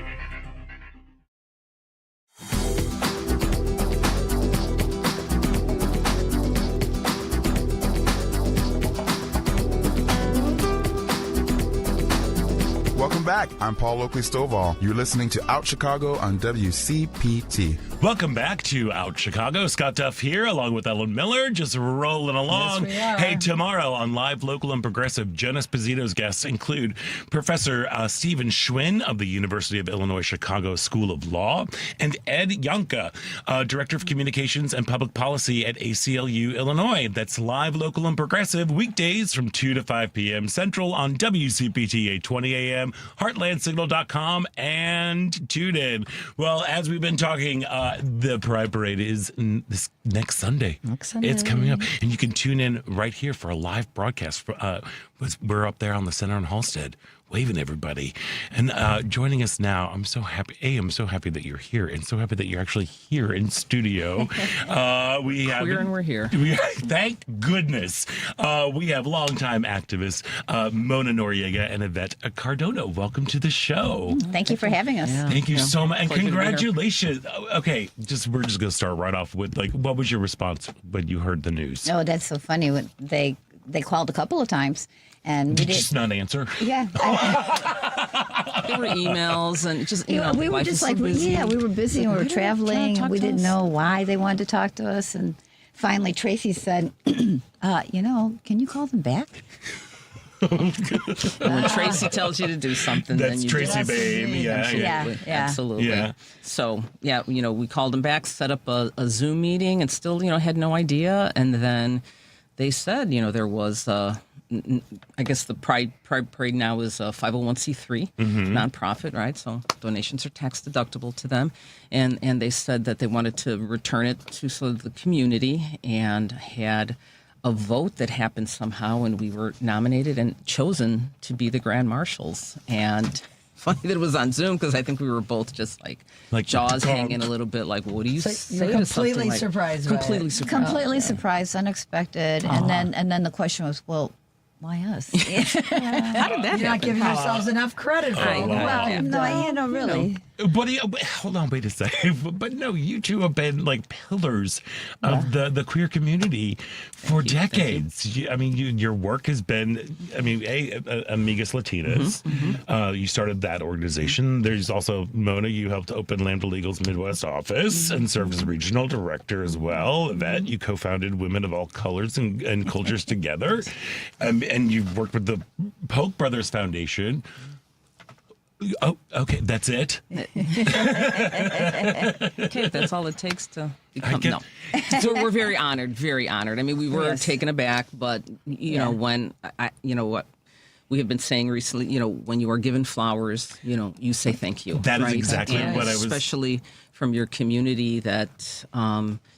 Welcome back. I'm Paul Oakley-Stovall. You're listening to Out Chicago on WCPT. Welcome back to Out Chicago. Scott Duff here, along with Ellen Miller, just rolling along. Yes, we are. Hey, tomorrow on Live, Local, and Progressive, Jonas Pizzito's guests include Professor Stephen Schwinn of the University of Illinois Chicago School of Law and Ed Yonka, Director of Communications and Public Policy at ACLU, Illinois. That's Live, Local, and Progressive, weekdays from 2 to 5 p.m. Central on WCPT 820 a.m., heartlandsignal.com, and TuneIn. Well, as we've been talking, the Pride Parade is this next Sunday. It's coming up, and you can tune in right here for a live broadcast. We're up there on the center in Halstead, waving at everybody. And joining us now, I'm so happy. I'm so happy that you're here, and so happy that you're actually here in studio. We're here. Thank goodness. We have longtime activists Mona Noriega and Evette Cardona. Welcome to the show. Thank you for having us. Thank you so much, and Pleasure to be here. congratulations. Okay, we're just gonna start right off with what was your response when you heard the news? Oh, that's so funny. When they called a couple of times, and we Did you did just not answer? Yeah. There were emails and just we were just like, we were busy and we were traveling, and we didn't know why they wanted to talk to us, and finally Tracy said, can you call them back? When Tracy tells you to do something, That's then you Tracy, do. babe. Yeah. Absolutely. Yeah. So, we called them back, set up a Zoom meeting, and still, had no idea. And then they said, there was, I guess the Pride Parade now is a 501c3 nonprofit, right? So donations are tax deductible to them. And they said that they wanted to return it to sort of the community, and had a vote that happened somehow, and we were nominated and chosen to be the Grand Marshals. And funny that it was on Zoom, because I think we were both just like jaws hanging a little bit, like, what do you say you're to something completely like, surprised by it. Completely surprised, unexpected, and then the question was, well, why us? How did that You're not giving yourselves enough credit for all the work you've done. Really. But hold on, wait a second. But no, you two have been like pillars of the queer community for decades. Your work has been, Amigas Latinas. You started that organization. There's also, Mona, you helped open Lambda Legal's Midwest office and served as regional director as well. Evette, you co-founded Women of All Colors and Cultures Together. And you've worked with the Polk Brothers Foundation. Oh, okay, that's it? Okay, that's all it takes to become. No. So we're very honored, very honored. We were taken aback, but, when, what we have been saying recently, when you are given flowers, you say thank you. That is exactly what I was. Especially from your community that,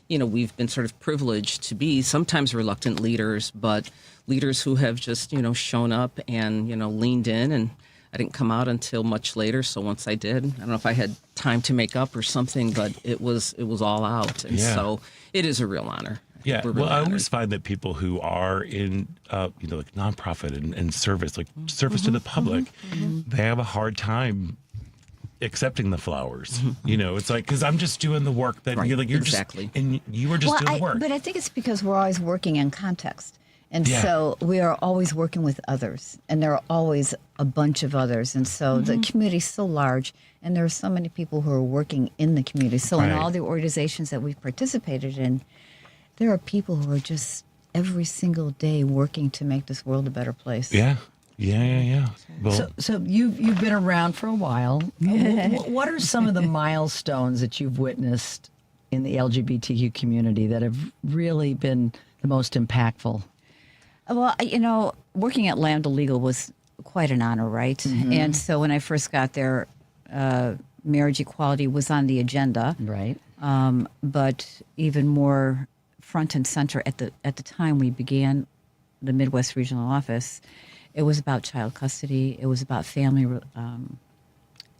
we've been sort of privileged to be sometimes reluctant leaders, but leaders who have just, shown up and, leaned in. And I didn't come out until much later. So once I did, I don't know if I had time to make up or something, but it was all out. And so it is a real honor. Yeah. Really I always find that people who are in, like nonprofit and service, like service to the public, they have a hard time accepting the flowers. It's like, because I'm just doing the work that you're exactly. just, and you were just doing the work. But I think it's because we're always working in context. And so we are always working with others, and there are always a bunch of others. And so the community is so large, and there are so many people who are working in the community. So in all the organizations that we've participated in, there are people who are just every single day working to make this world a better place. Yeah. Well, So you've been around for a while. What are some of the milestones that you've witnessed in the LGBTQ community that have really been the most impactful? Well, working at Lambda Legal was quite an honor, right? And so when I first got there, marriage equality was on the agenda. Right. But even more front and center at the time we began the Midwest Regional Office, it was about child custody. It was about family,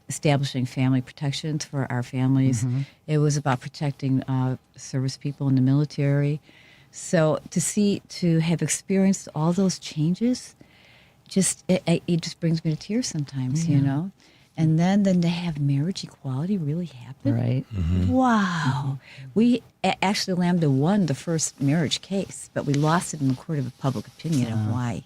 establishing family protections for our families. It was about protecting service people in the military. So to have experienced all those changes, it just brings me to tears sometimes, And then to have marriage equality really happen. Right. Wow. We actually, Lambda won the first marriage case, but we lost it in the court of public opinion. And why?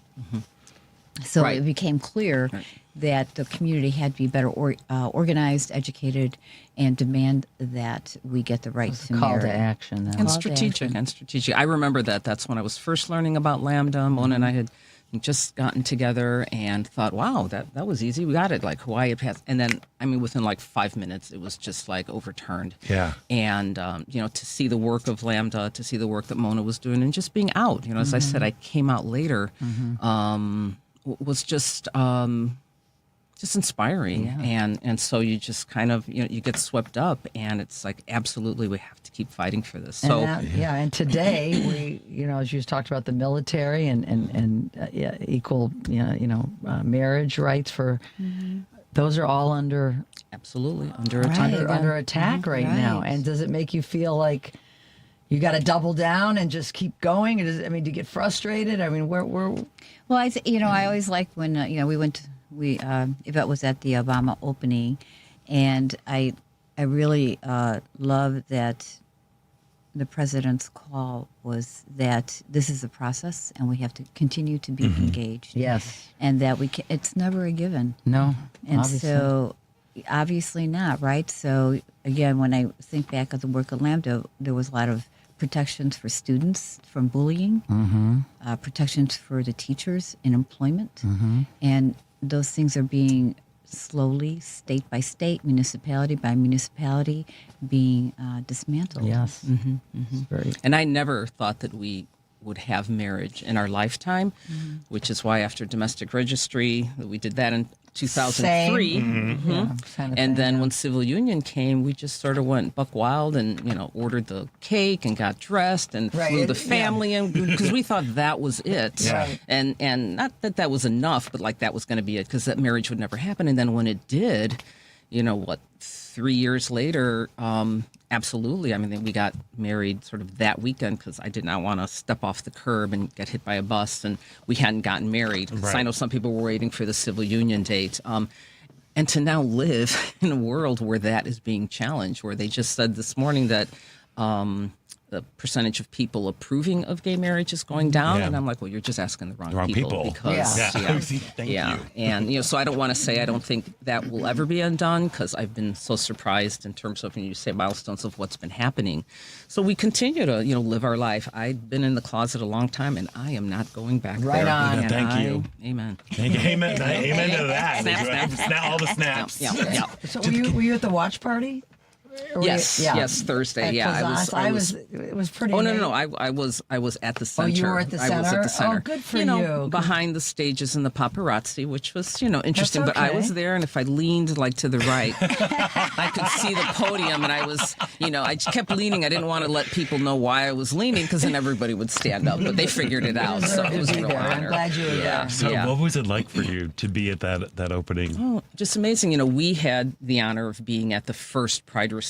So it became clear that the community had to be better organized, educated, and demand that we get the right to call marry. to action. And strategic. I remember that. That's when I was first learning about Lambda. Mona and I had just gotten together and thought, wow, that was easy. We got it, like Hawaii passed. And then, within like 5 minutes, it was just like overturned. Yeah. And, to see the work of Lambda, to see the work that Mona was doing and just being out, as I said, I came out later, was just inspiring. Yeah. And so you just kind of, you get swept up and it's like, absolutely, we have to keep fighting for this. So and today we, as you talked about the military and equal, marriage rights for, those are all under attack right now. And does it make you feel like you got to double down and just keep going? Do you get frustrated? We're well, I always like when Evette was at the Obama opening, and I really love that the president's call was that this is a process and we have to continue to be engaged. Yes. And that it's never a given. No. And obviously. so obviously not, right? So again, when I think back of the work of Lambda, there was a lot of protections for students from bullying, protections for the teachers in employment, and those things are being slowly, state by state, municipality by municipality, being dismantled. Yes. And I never thought that we would have marriage in our lifetime, which is why after domestic registry, we did that in 2003. And then when civil union came, we just sort of went buck wild and, ordered the cake and got dressed and flew the family in because we thought that was it. Right. And not that was enough, but like that was going to be it because that marriage would never happen. And then when it did, 3 years later, absolutely. We got married sort of that weekend because I did not want to step off the curb and get hit by a bus, and we hadn't gotten married. Right. So I know some people were waiting for the civil union date. And to now live in a world where that is being challenged, where they just said this morning that the percentage of people approving of gay marriage is going down. And I'm like, well, you're just asking the wrong people. Because, Thank you. And, so I don't want to say I don't think that will ever be undone because I've been so surprised in terms of when you say milestones of what's been happening. So we continue to, live our life. I've been in the closet a long time and I am not going back there. Right on. And thank you. Amen. Thank you. Amen. Amen to that. Snap. All the snaps. Yeah. So were you at the watch party? Yes, Thursday. I was. It was pretty. Oh no! I was at the center. Oh, you were at the center. I was at the center. Oh, good for you. Behind the stages and the paparazzi, which was interesting. That's okay. But I was there, and if I leaned like to the right, I could see the podium, and I was, I just kept leaning. I didn't want to let people know why I was leaning because then everybody would stand up. But they figured it out, so it was a real honor. I'm glad you were there. So what was it like for you to be at that opening? Oh, just amazing. We had the honor of being at the first Pride reception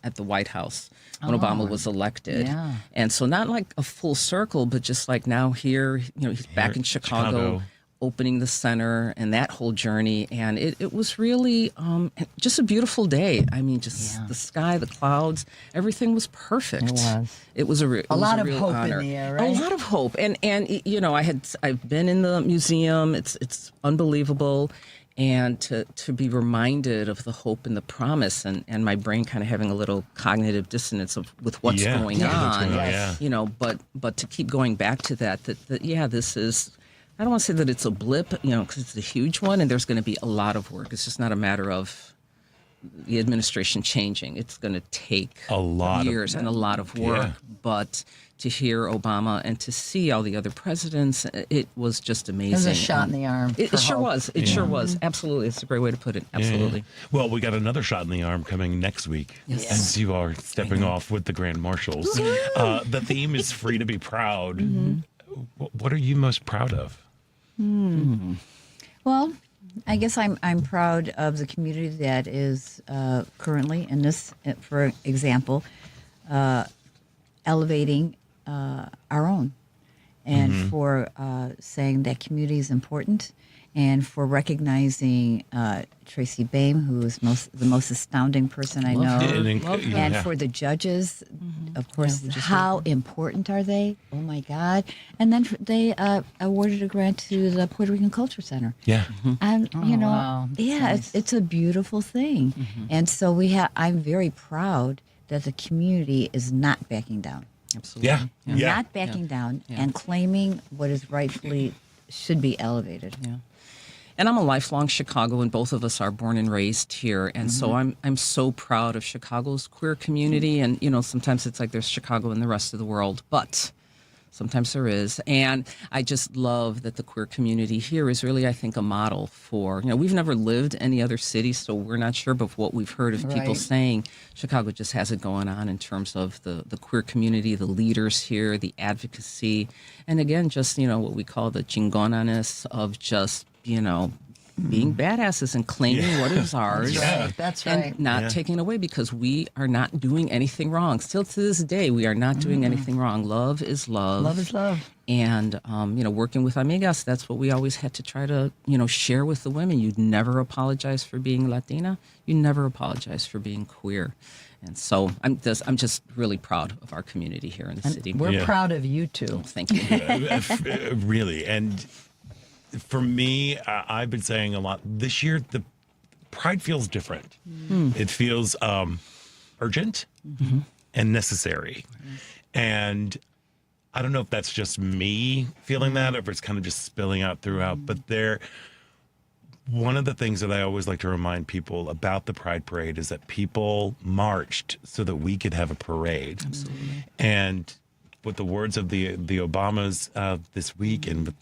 at the White House when Obama was elected. Yeah. And so not like a full circle, but just like now he's back in Chicago, opening the center and that whole journey. And it was really just a beautiful day. The sky, the clouds, everything was perfect. It was a lot of real hope honor. in the air, right? A lot of hope. And I've been in the museum. It's unbelievable. And to be reminded of the hope and the promise, and my brain kind of having a little cognitive dissonance with what's going on, but to keep going back to that this is, I don't want to say that it's a blip, because it's a huge one, and there's going to be a lot of work. It's just not a matter of the administration changing. It's going to take a lot of years and a lot of work, but to hear Obama and to see all the other presidents, it was just amazing. It was a shot in the arm. It sure was. It sure was. Absolutely. It's a great way to put it. Absolutely. Yeah. Well, we got another shot in the arm coming next week. Yes. As you are stepping off with the Grand Marshals. The theme is Free to be Proud. What are you most proud of? Well, I guess I'm proud of the community that is currently in this, for example, elevating our own, and for saying that community is important, and for recognizing Tracy Bame, who is the most astounding person I know, and for the judges, of course, how important are they? Oh my God! And then they awarded a grant to the Puerto Rican Culture Center. Yeah, and it's a beautiful thing, and so I'm very proud that the community is not backing down. Absolutely, not backing down and claiming what is rightfully should be elevated. Yeah. And I'm a lifelong Chicagoan. Both of us are born and raised here, and so I'm so proud of Chicago's queer community. And sometimes it's like there's Chicago and the rest of the world, but sometimes there is. And I just love that the queer community here is really, I think, a model for. We've never lived any other city, so we're not sure. But what we've heard of people saying, Chicago just has it going on in terms of the queer community, the leaders here, the advocacy, and again, just what we call the chingonaness of just being badasses and claiming what is ours. That's right. And not taking away, because we are not doing anything wrong. Still to this day, we are not doing anything wrong. Love is love. Love is love. And, working with Amigas, that's what we always had to try to, share with the women. You'd never apologize for being Latina. You never apologize for being queer. And so I'm just really proud of our community here in the city. We're proud of you, too. Oh, thank you. Really. And for me, I've been saying a lot this year, the Pride feels different. It feels urgent and necessary. And I don't know if that's just me feeling that or if it's kind of just spilling out throughout. But one of the things that I always like to remind people about the Pride Parade is that people marched so that we could have a parade. Absolutely. And with the words of the Obamas this week, and with,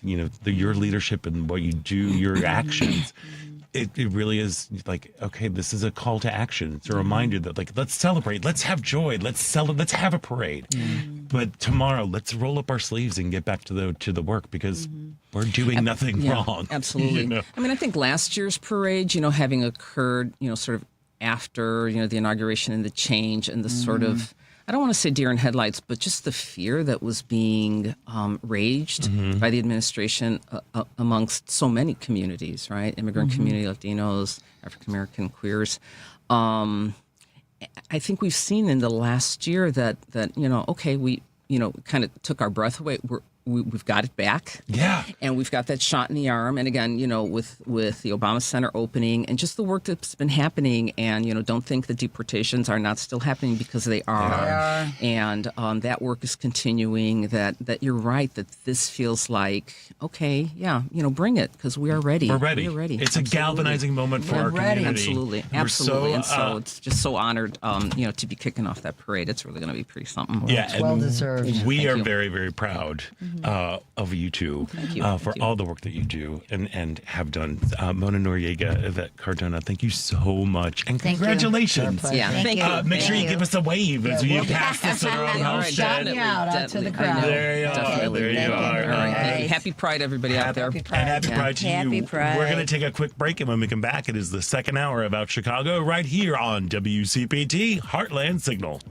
your leadership and what you do, your actions, it really is like, okay, this is a call to action. It's a reminder that, like, let's celebrate, let's have joy, let's have a parade. But tomorrow, let's roll up our sleeves and get back to the work, because we're doing nothing wrong. Absolutely. I mean, I think last year's parade, having occurred, sort of after, the inauguration and the change and the sort of, I don't want to say deer in headlights, but just the fear that was being raged by the administration amongst so many communities, right? Immigrant community, Latinos, African-American, queers. I think we've seen in the last year that okay, we, kind of took our breath away. We've got it back. Yeah. And we've got that shot in the arm. And again, with the Obama Center opening and just the work that's been happening, and, don't think the deportations are not still happening, because they are. And that work is continuing, that you're right, that this feels like, okay, bring it, because we are ready. We're ready. We're ready. It's a galvanizing moment for our community. Absolutely. Absolutely. And so it's just so honored, to be kicking off that parade. It's really going to be pretty something. Yeah. It's well deserved. We are very, very proud of you two for all the work that you do and have done. Mona Noriega, Evette Cardona, thank you so much. And congratulations. Thank you. Make sure you give us a wave as you pass this around. Out to the crowd. There you are. There you are. All right. Happy Pride, everybody out there. And happy Pride to you. Happy Pride. We're going to take a quick break, and when we come back, it is the second hour of Out Chicago right here on WCPT Heartland Signal.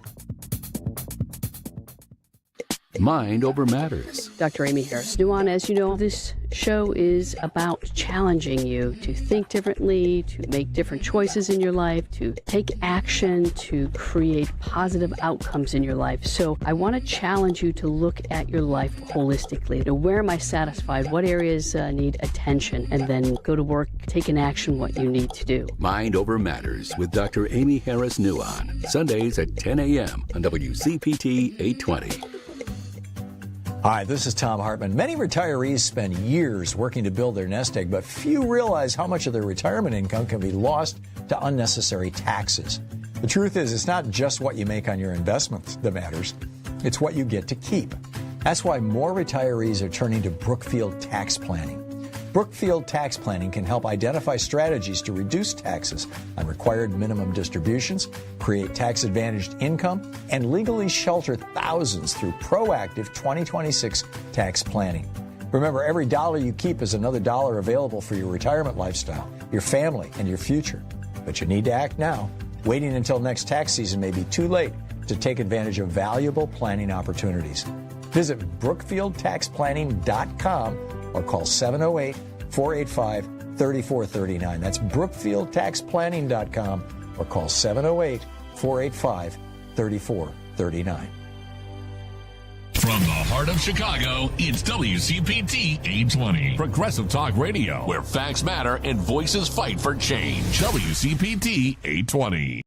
Mind Over Matters. Dr. Amy Harris Nuan, as you know, this show is about challenging you to think differently, to make different choices in your life, to take action, to create positive outcomes in your life. So I want to challenge you to look at your life holistically. Where am I satisfied? What areas need attention? And then go to work, take an action what you need to do. Mind Over Matters with Dr. Amy Harris Nuan. Sundays at 10 a.m. on WCPT 820. Hi, this is Tom Hartman. Many retirees spend years working to build their nest egg, but few realize how much of their retirement income can be lost to unnecessary taxes. The truth is, it's not just what you make on your investments that matters. It's what you get to keep. That's why more retirees are turning to Brookfield Tax Planning. Brookfield Tax Planning can help identify strategies to reduce taxes on required minimum distributions, create tax-advantaged income, and legally shelter thousands through proactive 2026 tax planning. Remember, every dollar you keep is another dollar available for your retirement lifestyle, your family, and your future. But you need to act now. Waiting until next tax season may be too late to take advantage of valuable planning opportunities. Visit BrookfieldTaxPlanning.com or call 708-407-5600. 888-485-3439. That's BrookfieldTaxPlanning.com or call 708-485-3439. From the heart of Chicago, it's WCPT 820. Progressive Talk Radio, where facts matter and voices fight for change. WCPT 820.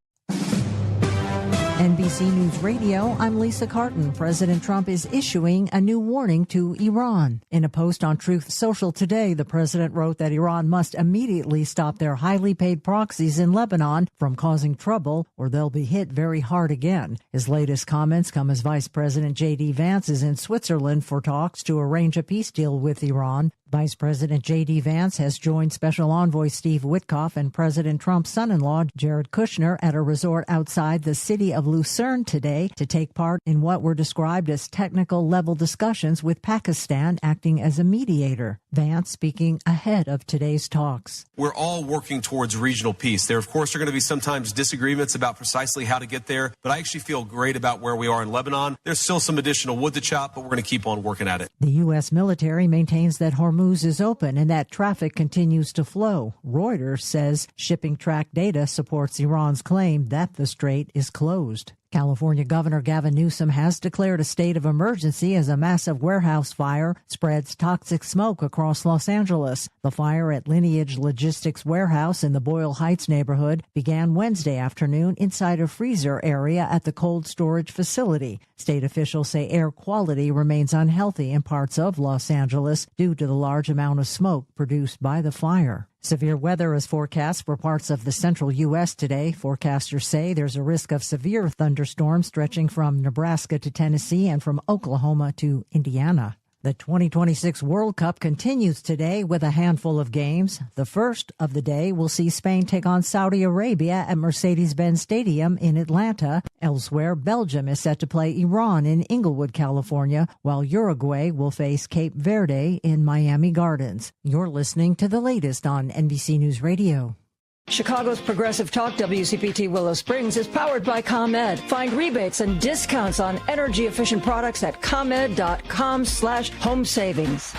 NBC News Radio, I'm Lisa Carton. President Trump is issuing a new warning to Iran. In a post on Truth Social today, the president wrote that Iran must immediately stop their highly paid proxies in Lebanon from causing trouble, or they'll be hit very hard again. His latest comments come as Vice President J.D. Vance is in Switzerland for talks to arrange a peace deal with Iran. Vice President J.D. Vance has joined Special Envoy Steve Witkoff and President Trump's son-in-law Jared Kushner at a resort outside the city of Lucerne today to take part in what were described as technical-level discussions with Pakistan acting as a mediator. Vance speaking ahead of today's talks. We're all working towards regional peace. There, of course, are going to be sometimes disagreements about precisely how to get there, but I actually feel great about where we are in Lebanon. There's still some additional wood to chop, but we're going to keep on working at it. The U.S. military maintains that Hormuz is open and that traffic continues to flow. Reuters says shipping track data supports Iran's claim that the strait is closed. California Governor Gavin Newsom has declared a state of emergency as a massive warehouse fire spreads toxic smoke across Los Angeles. The fire at Lineage Logistics Warehouse in the Boyle Heights neighborhood began Wednesday afternoon inside a freezer area at the cold storage facility. State officials say air quality remains unhealthy in parts of Los Angeles due to the large amount of smoke produced by the fire. Severe weather is forecast for parts of the central U.S. today. Forecasters say there's a risk of severe thunderstorms stretching from Nebraska to Tennessee and from Oklahoma to Indiana. The 2026 World Cup continues today with a handful of games. The first of the day will see Spain take on Saudi Arabia at Mercedes-Benz Stadium in Atlanta. Elsewhere, Belgium is set to play Iran in Inglewood, California, while Uruguay will face Cape Verde in Miami Gardens. You're listening to the latest on NBC News Radio. Chicago's Progressive Talk WCPT Willow Springs is powered by ComEd. Find rebates and discounts on energy-efficient products at ComEd.com/home savings.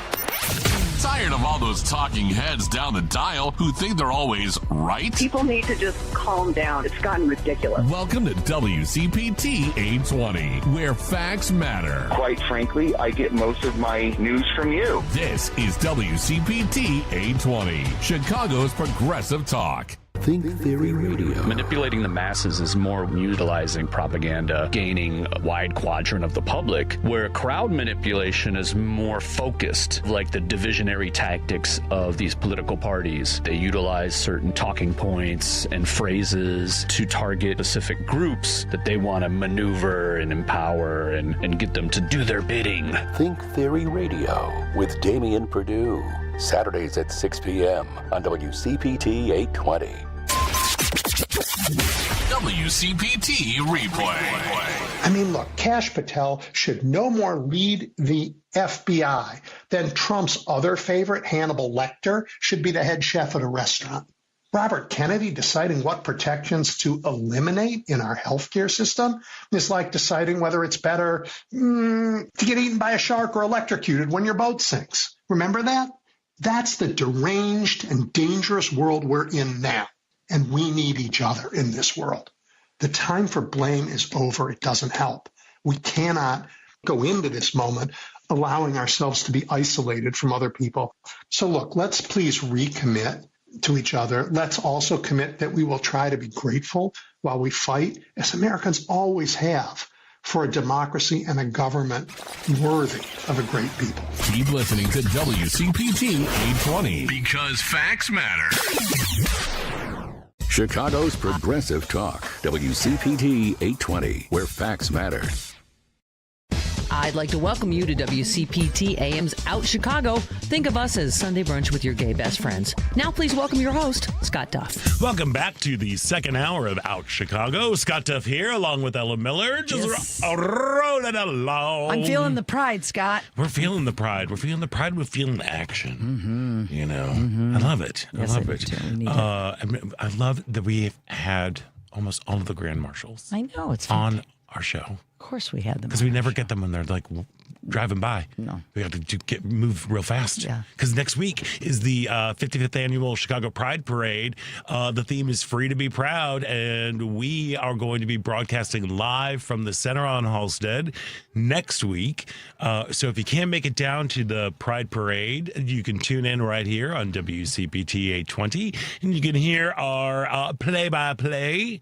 Tired of all those talking heads down the dial who think they're always right? People need to just calm down. It's gotten ridiculous. Welcome to WCPT 820, where facts matter. Quite frankly, I get most of my news from you. This is WCPT 820, Chicago's Progressive Talk. Think Theory Radio. Manipulating the masses is more utilizing propaganda, gaining a wide quadrant of the public, where crowd manipulation is more focused, like the divisionary tactics of these political parties. They utilize certain talking points and phrases to target specific groups that they want to maneuver and empower and get them to do their bidding. Think Theory Radio with Damian Perdue. Saturdays at 6 p.m. on WCPT 820. WCPT Replay. I mean, look, Kash Patel should no more lead the FBI than Trump's other favorite, Hannibal Lecter, should be the head chef at a restaurant. Robert Kennedy deciding what protections to eliminate in our healthcare system is like deciding whether it's better to get eaten by a shark or electrocuted when your boat sinks. Remember that? That's the deranged and dangerous world we're in now, and we need each other in this world. The time for blame is over. It doesn't help. We cannot go into this moment allowing ourselves to be isolated from other people. So look, let's please recommit to each other. Let's also commit that we will try to be grateful while we fight, as Americans always have, for a democracy and a government worthy of a great people. Keep listening to WCPT 820, because facts matter. Chicago's Progressive Talk, WCPT 820, where facts matter. I'd like to welcome you to WCPT AM's Out Chicago. Think of us as Sunday brunch with your gay best friends. Now please welcome your host, Scott Duff. Welcome back to the second hour of Out Chicago. Scott Duff here, along with Ella Miller. Just rolling along. I'm feeling the pride, Scott. We're feeling the pride. We're feeling the pride. We're feeling the action. You know, I love it. Yes, I love it. I love that we've had almost all of the Grand Marshals. I know, it's on our show. Of course we had them. Because we never get them when they're like driving by. No. We have to move real fast. Yeah. Because next week is the 55th annual Chicago Pride Parade. The theme is Free to be Proud, and we are going to be broadcasting live from the Center on Halstead next week. So if you can't make it down to the Pride Parade, you can tune in right here on WCPT 820, and you can hear our play-by-play.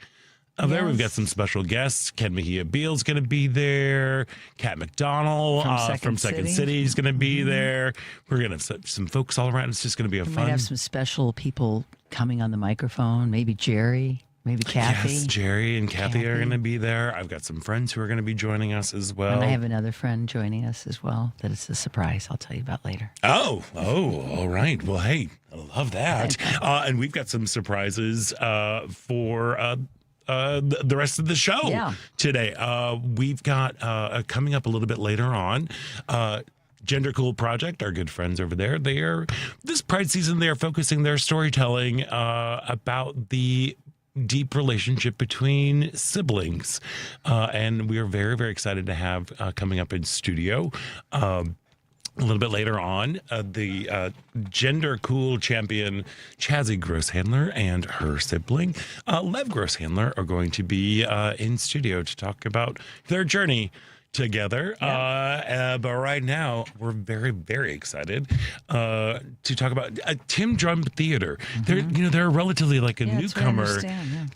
There we've got some special guests. Ken Mejia Beal's going to be there. Kat McDonald from Second City is going to be there. We're going to have some folks all around. It's just going to be a fun. We might have some special people coming on the microphone. Maybe Jerry. Maybe Kathy. Yes, Jerry and Kathy are going to be there. I've got some friends who are going to be joining us as well. And I have another friend joining us as well. That is a surprise. I'll tell you about later. Oh, all right. Well, hey, I love that. And we've got some surprises for the rest of the show today. We've got coming up a little bit later on. GenderCool Project, our good friends over there. This Pride season, they are focusing their storytelling about the deep relationship between siblings, and we are very, very excited to have coming up in studio. A little bit later on, the GenderCool champion Chazzie Grosshandler and her sibling Lev Grosshandler are going to be in studio to talk about their journey together. But right now, we're very, very excited to talk about Tim Drum Theater. They're relatively like a newcomer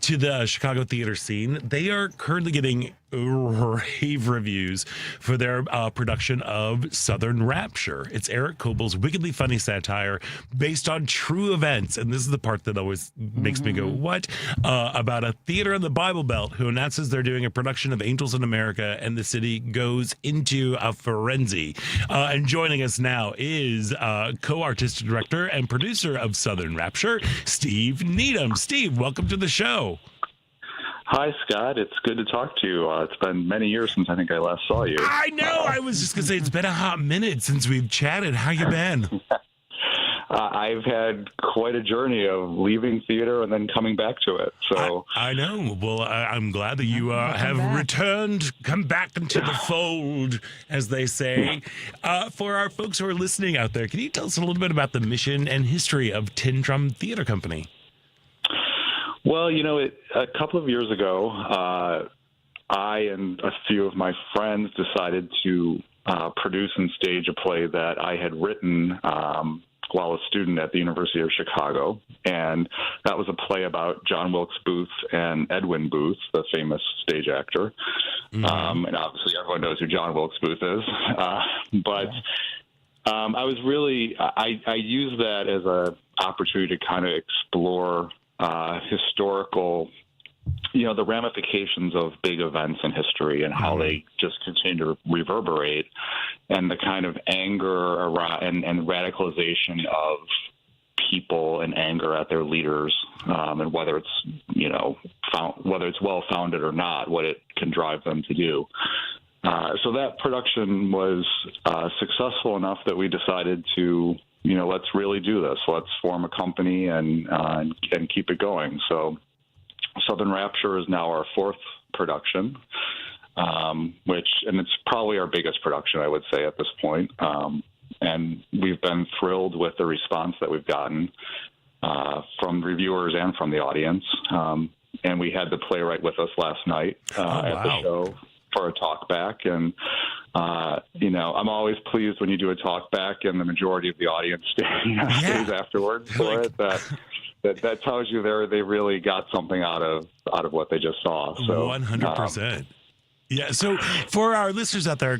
to the Chicago theater scene. They are currently getting rave reviews for their production of Southern Rapture. It's Eric Kobel's wickedly funny satire based on true events, and this is the part that always makes me go, what? About a theater in the Bible Belt who announces they're doing a production of Angels in America, and the city goes into a frenzy. And joining us now is co-artistic director and producer of Southern Rapture, Steve Needham. Steve, welcome to the show. Hi, Scott. It's good to talk to you. It's been many years since I think I last saw you. I know. I was just going to say, it's been a hot minute since we've chatted. How you been? I've had quite a journey of leaving theater and then coming back to it. So I know. Well, I'm glad that you have returned, come back into the fold, as they say. For our folks who are listening out there, can you tell us a little bit about the mission and history of Tin Drum Theater Company? Well, a couple of years ago, I and a few of my friends decided to produce and stage a play that I had written while a student at the University of Chicago. And that was a play about John Wilkes Booth and Edwin Booth, the famous stage actor. And obviously everyone knows who John Wilkes Booth is. I was really, I used that as an opportunity to kind of explore historical, the ramifications of big events in history and how they just continue to reverberate, and the kind of anger around and radicalization of people and anger at their leaders, and whether it's whether it's well founded or not, what it can drive them to do. So that production was successful enough that we decided to, let's really do this. Let's form a company and keep it going. So Southern Rapture is now our fourth production, and it's probably our biggest production, I would say, at this point. And we've been thrilled with the response that we've gotten from reviewers and from the audience. And we had the playwright with us last night at the show for a talk back. And, I'm always pleased when you do a talk back and the majority of the audience stays afterwards for it. That tells you they really got something out of what they just saw. So 100%. Yeah. So for our listeners out there,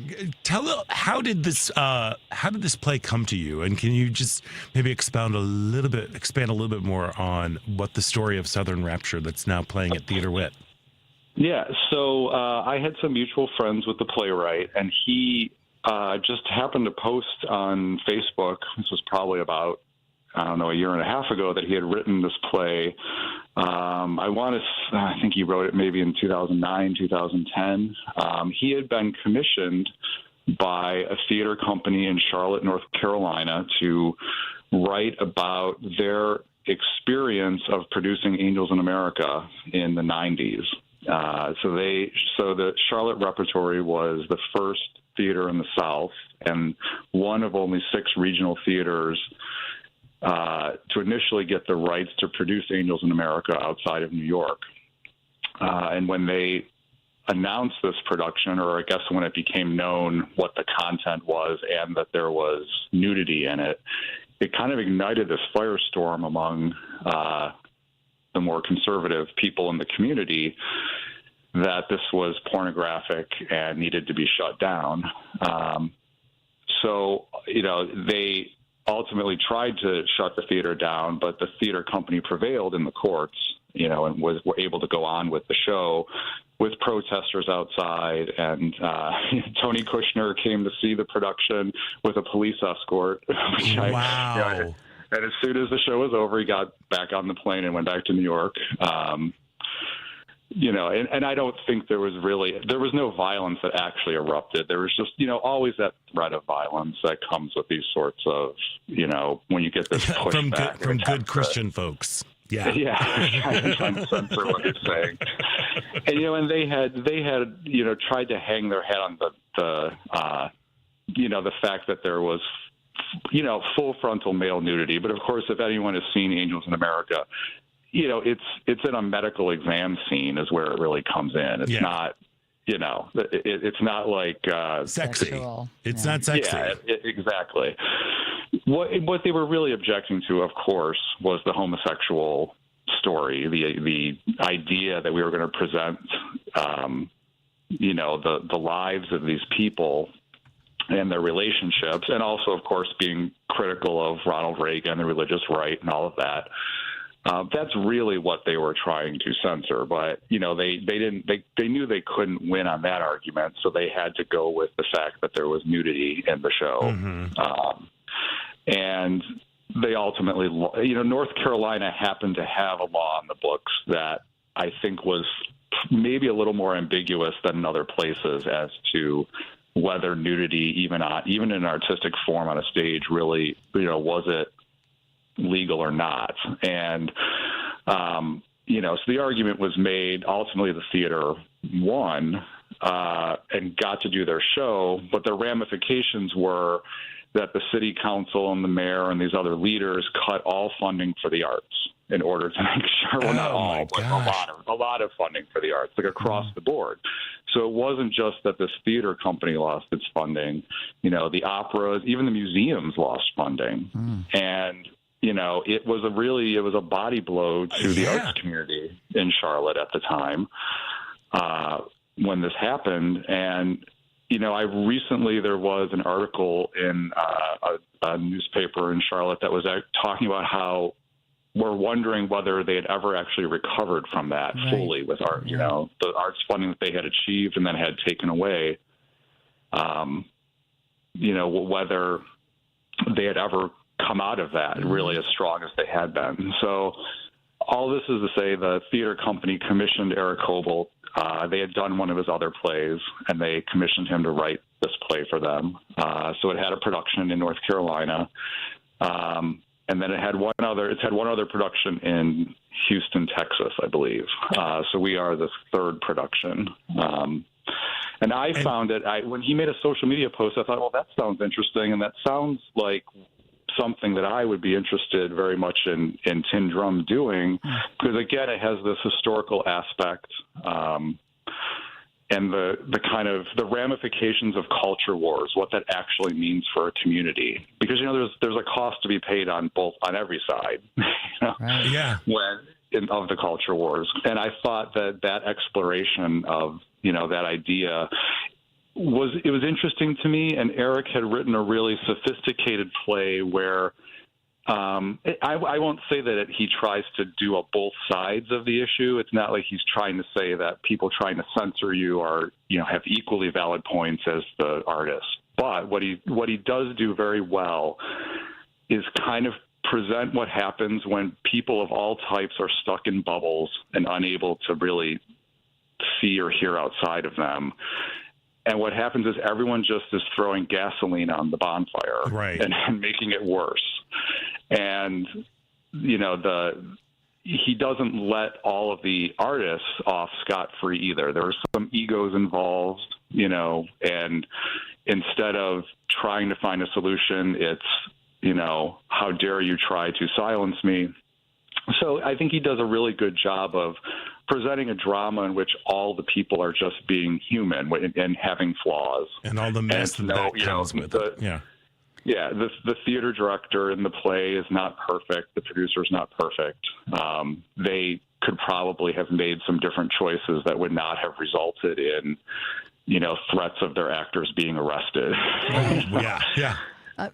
how did this play come to you? And can you just maybe expand a little bit more on what the story of Southern Rapture that's now playing at Theater Wit? Yeah. So I had some mutual friends with the playwright, and he just happened to post on Facebook. This was probably about, a year and a half ago, that he had written this play. I think he wrote it maybe in 2009, 2010. He had been commissioned by a theater company in Charlotte, North Carolina, to write about their experience of producing Angels in America in the 90s. So the Charlotte Repertory was the first theater in the South and one of only 6 regional theaters to initially get the rights to produce Angels in America outside of New York. And when they announced this production, or I guess when it became known what the content was and that there was nudity in it, it kind of ignited this firestorm among the more conservative people in the community that this was pornographic and needed to be shut down. So, they ultimately tried to shut the theater down, but the theater company prevailed in the courts, and were able to go on with the show with protesters outside. And Tony Kushner came to see the production with a police escort. Wow. And as soon as the show was over, he got back on the plane and went back to New York. And I don't think there was no violence that actually erupted. There was just, always that threat of violence that comes with these sorts of, when you get this pushback from good Christian folks. Yeah. Yeah. Trying to censor what they're saying. And, and they had, tried to hang their head on the fact that there was, full frontal male nudity. But of course, if anyone has seen Angels in America, it's in a medical exam scene is where it really comes in. It's not, it's not like sexy. Sexual. It's not sexy. Yeah, exactly. What they were really objecting to, of course, was the homosexual story, the idea that we were going to present, the lives of these people and their relationships, and also, of course, being critical of Ronald Reagan, the religious right, and all of that. That's really what they were trying to censor, but they knew they couldn't win on that argument, so they had to go with the fact that there was nudity in the show. Mm-hmm. And they ultimately, North Carolina happened to have a law on the books that I think was maybe a little more ambiguous than in other places as to whether nudity, even in an artistic form on a stage, really, was it legal or not. And, so the argument was made. Ultimately, the theater won and got to do their show, but the ramifications were that the city council and the mayor and these other leaders cut all funding for the arts in order to make sure, well, not all, but a lot of funding for the arts, like across the board. So it wasn't just that this theater company lost its funding. The operas, even the museums lost funding. And, it was a body blow to the arts community in Charlotte at the time when this happened. And, there was an article in a newspaper in Charlotte that was talking about how we're wondering whether they had ever actually recovered from that fully with art, the arts funding that they had achieved and then had taken away, whether they had ever come out of that really as strong as they had been. So all this is to say the theater company commissioned Eric Hobel. They had done one of his other plays, and they commissioned him to write this play for them. So it had a production in North Carolina, and then it had one other production in Houston, Texas, I believe. So we are the third production. And I found it. When he made a social media post, I thought, well, that sounds interesting, and that sounds like something that I would be interested very much in Tin Drum doing, because again, it has this historical aspect, and the kind of the ramifications of culture wars, what that actually means for a community. Because there's a cost to be paid on every side, of the culture wars. And I thought that exploration of that idea was interesting to me, and Eric had written a really sophisticated play where I won't say that he tries to do both sides of the issue. It's not like he's trying to say that people trying to censor you are have equally valid points as the artist. But what he does do very well is kind of present what happens when people of all types are stuck in bubbles and unable to really see or hear outside of them. And what happens is everyone just is throwing gasoline on the bonfire and making it worse. And, he doesn't let all of the artists off scot-free either. There are some egos involved, and instead of trying to find a solution, it's, how dare you try to silence me? So I think he does a really good job of presenting a drama in which all the people are just being human and having flaws. And all the mess that comes with it. Yeah. Yeah, the theater director in the play is not perfect. The producer is not perfect. They could probably have made some different choices that would not have resulted in, threats of their actors being arrested. Yeah.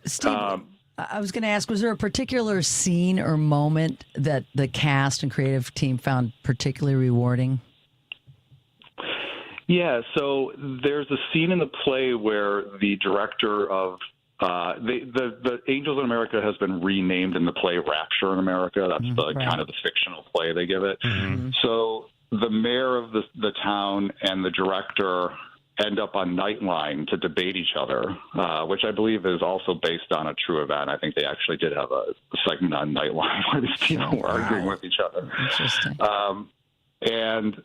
Steve, I was going to ask, was there a particular scene or moment that the cast and creative team found particularly rewarding? Yeah, so there's a scene in the play where the director of the Angels in America has been renamed in the play Rapture in America. That's the kind of the fictional play they give it. Mm-hmm. So the mayor of the town and the director end up on Nightline to debate each other, which I believe is also based on a true event. I think they actually did have a segment on Nightline where these people were arguing with each other. Interesting. And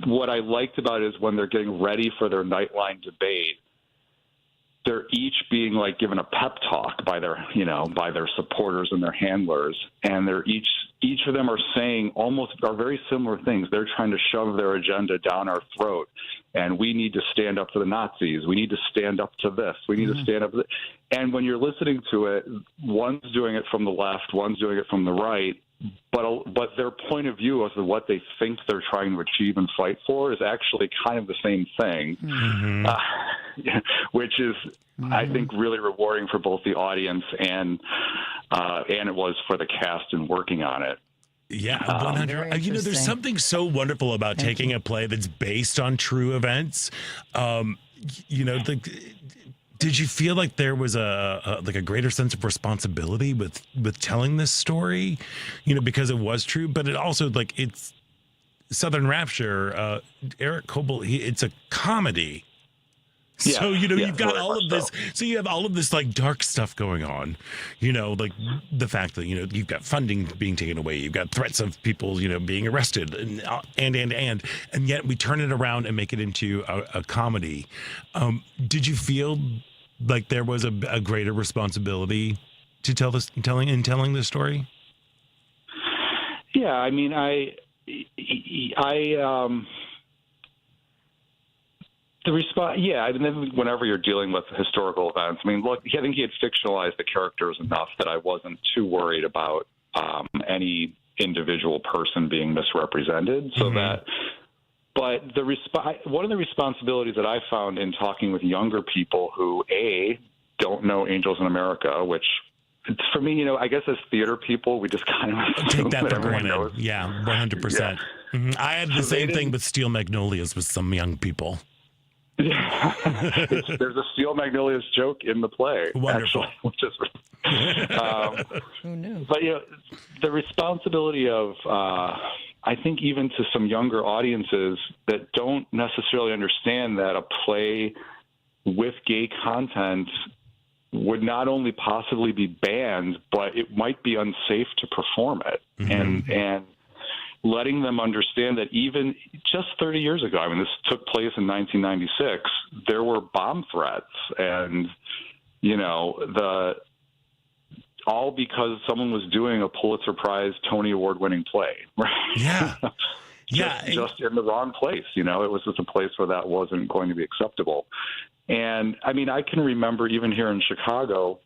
what I liked about it is when they're getting ready for their Nightline debate, they're each being given a pep talk by their supporters and their handlers, and they're each of them are saying are very similar things. They're trying to shove their agenda down our throat, and we need to stand up to the Nazis. We need to stand up to this. We need to stand up to this. And when you're listening to it, one's doing it from the left, one's doing it from the right, but their point of view as to what they think they're trying to achieve and fight for is actually kind of the same thing, which is, I think, really rewarding for both the audience and it was for the cast in working on it. Yeah, 100. There's something so wonderful about taking a play that's based on true events. Did you feel like there was a greater sense of responsibility with telling this story, because it was true, but it also it's Southern Rapture, Eric Coble, it's a comedy. Yeah, so, you've got all of this. So you have all of this dark stuff going on, the fact that, you've got funding being taken away. You've got threats of people, being arrested and yet we turn it around and make it into a comedy. Did you feel like there was a greater responsibility to telling this story? Yeah. I mean, whenever you're dealing with historical events, look, I think he had fictionalized the characters enough that I wasn't too worried about any individual person being misrepresented. So but one of the responsibilities that I found in talking with younger people who, don't know Angels in America, which for me, I guess as theater people, we just kind of take that for granted. Knows. Yeah, 100%. Yeah. I had the same thing with Steel Magnolias with some young people. Yeah. There's a Steel Magnolias joke in the play. Wonderful. Actually, which is, who knew? But the responsibility of, I think, even to some younger audiences that don't necessarily understand that a play with gay content would not only possibly be banned, but it might be unsafe to perform it, and letting them understand that even just 30 years ago, this took place in 1996, there were bomb threats and, all because someone was doing a Pulitzer Prize, Tony Award winning play. Right? Yeah. just in the wrong place. It was just a place where that wasn't going to be acceptable. And I can remember even here in Chicago,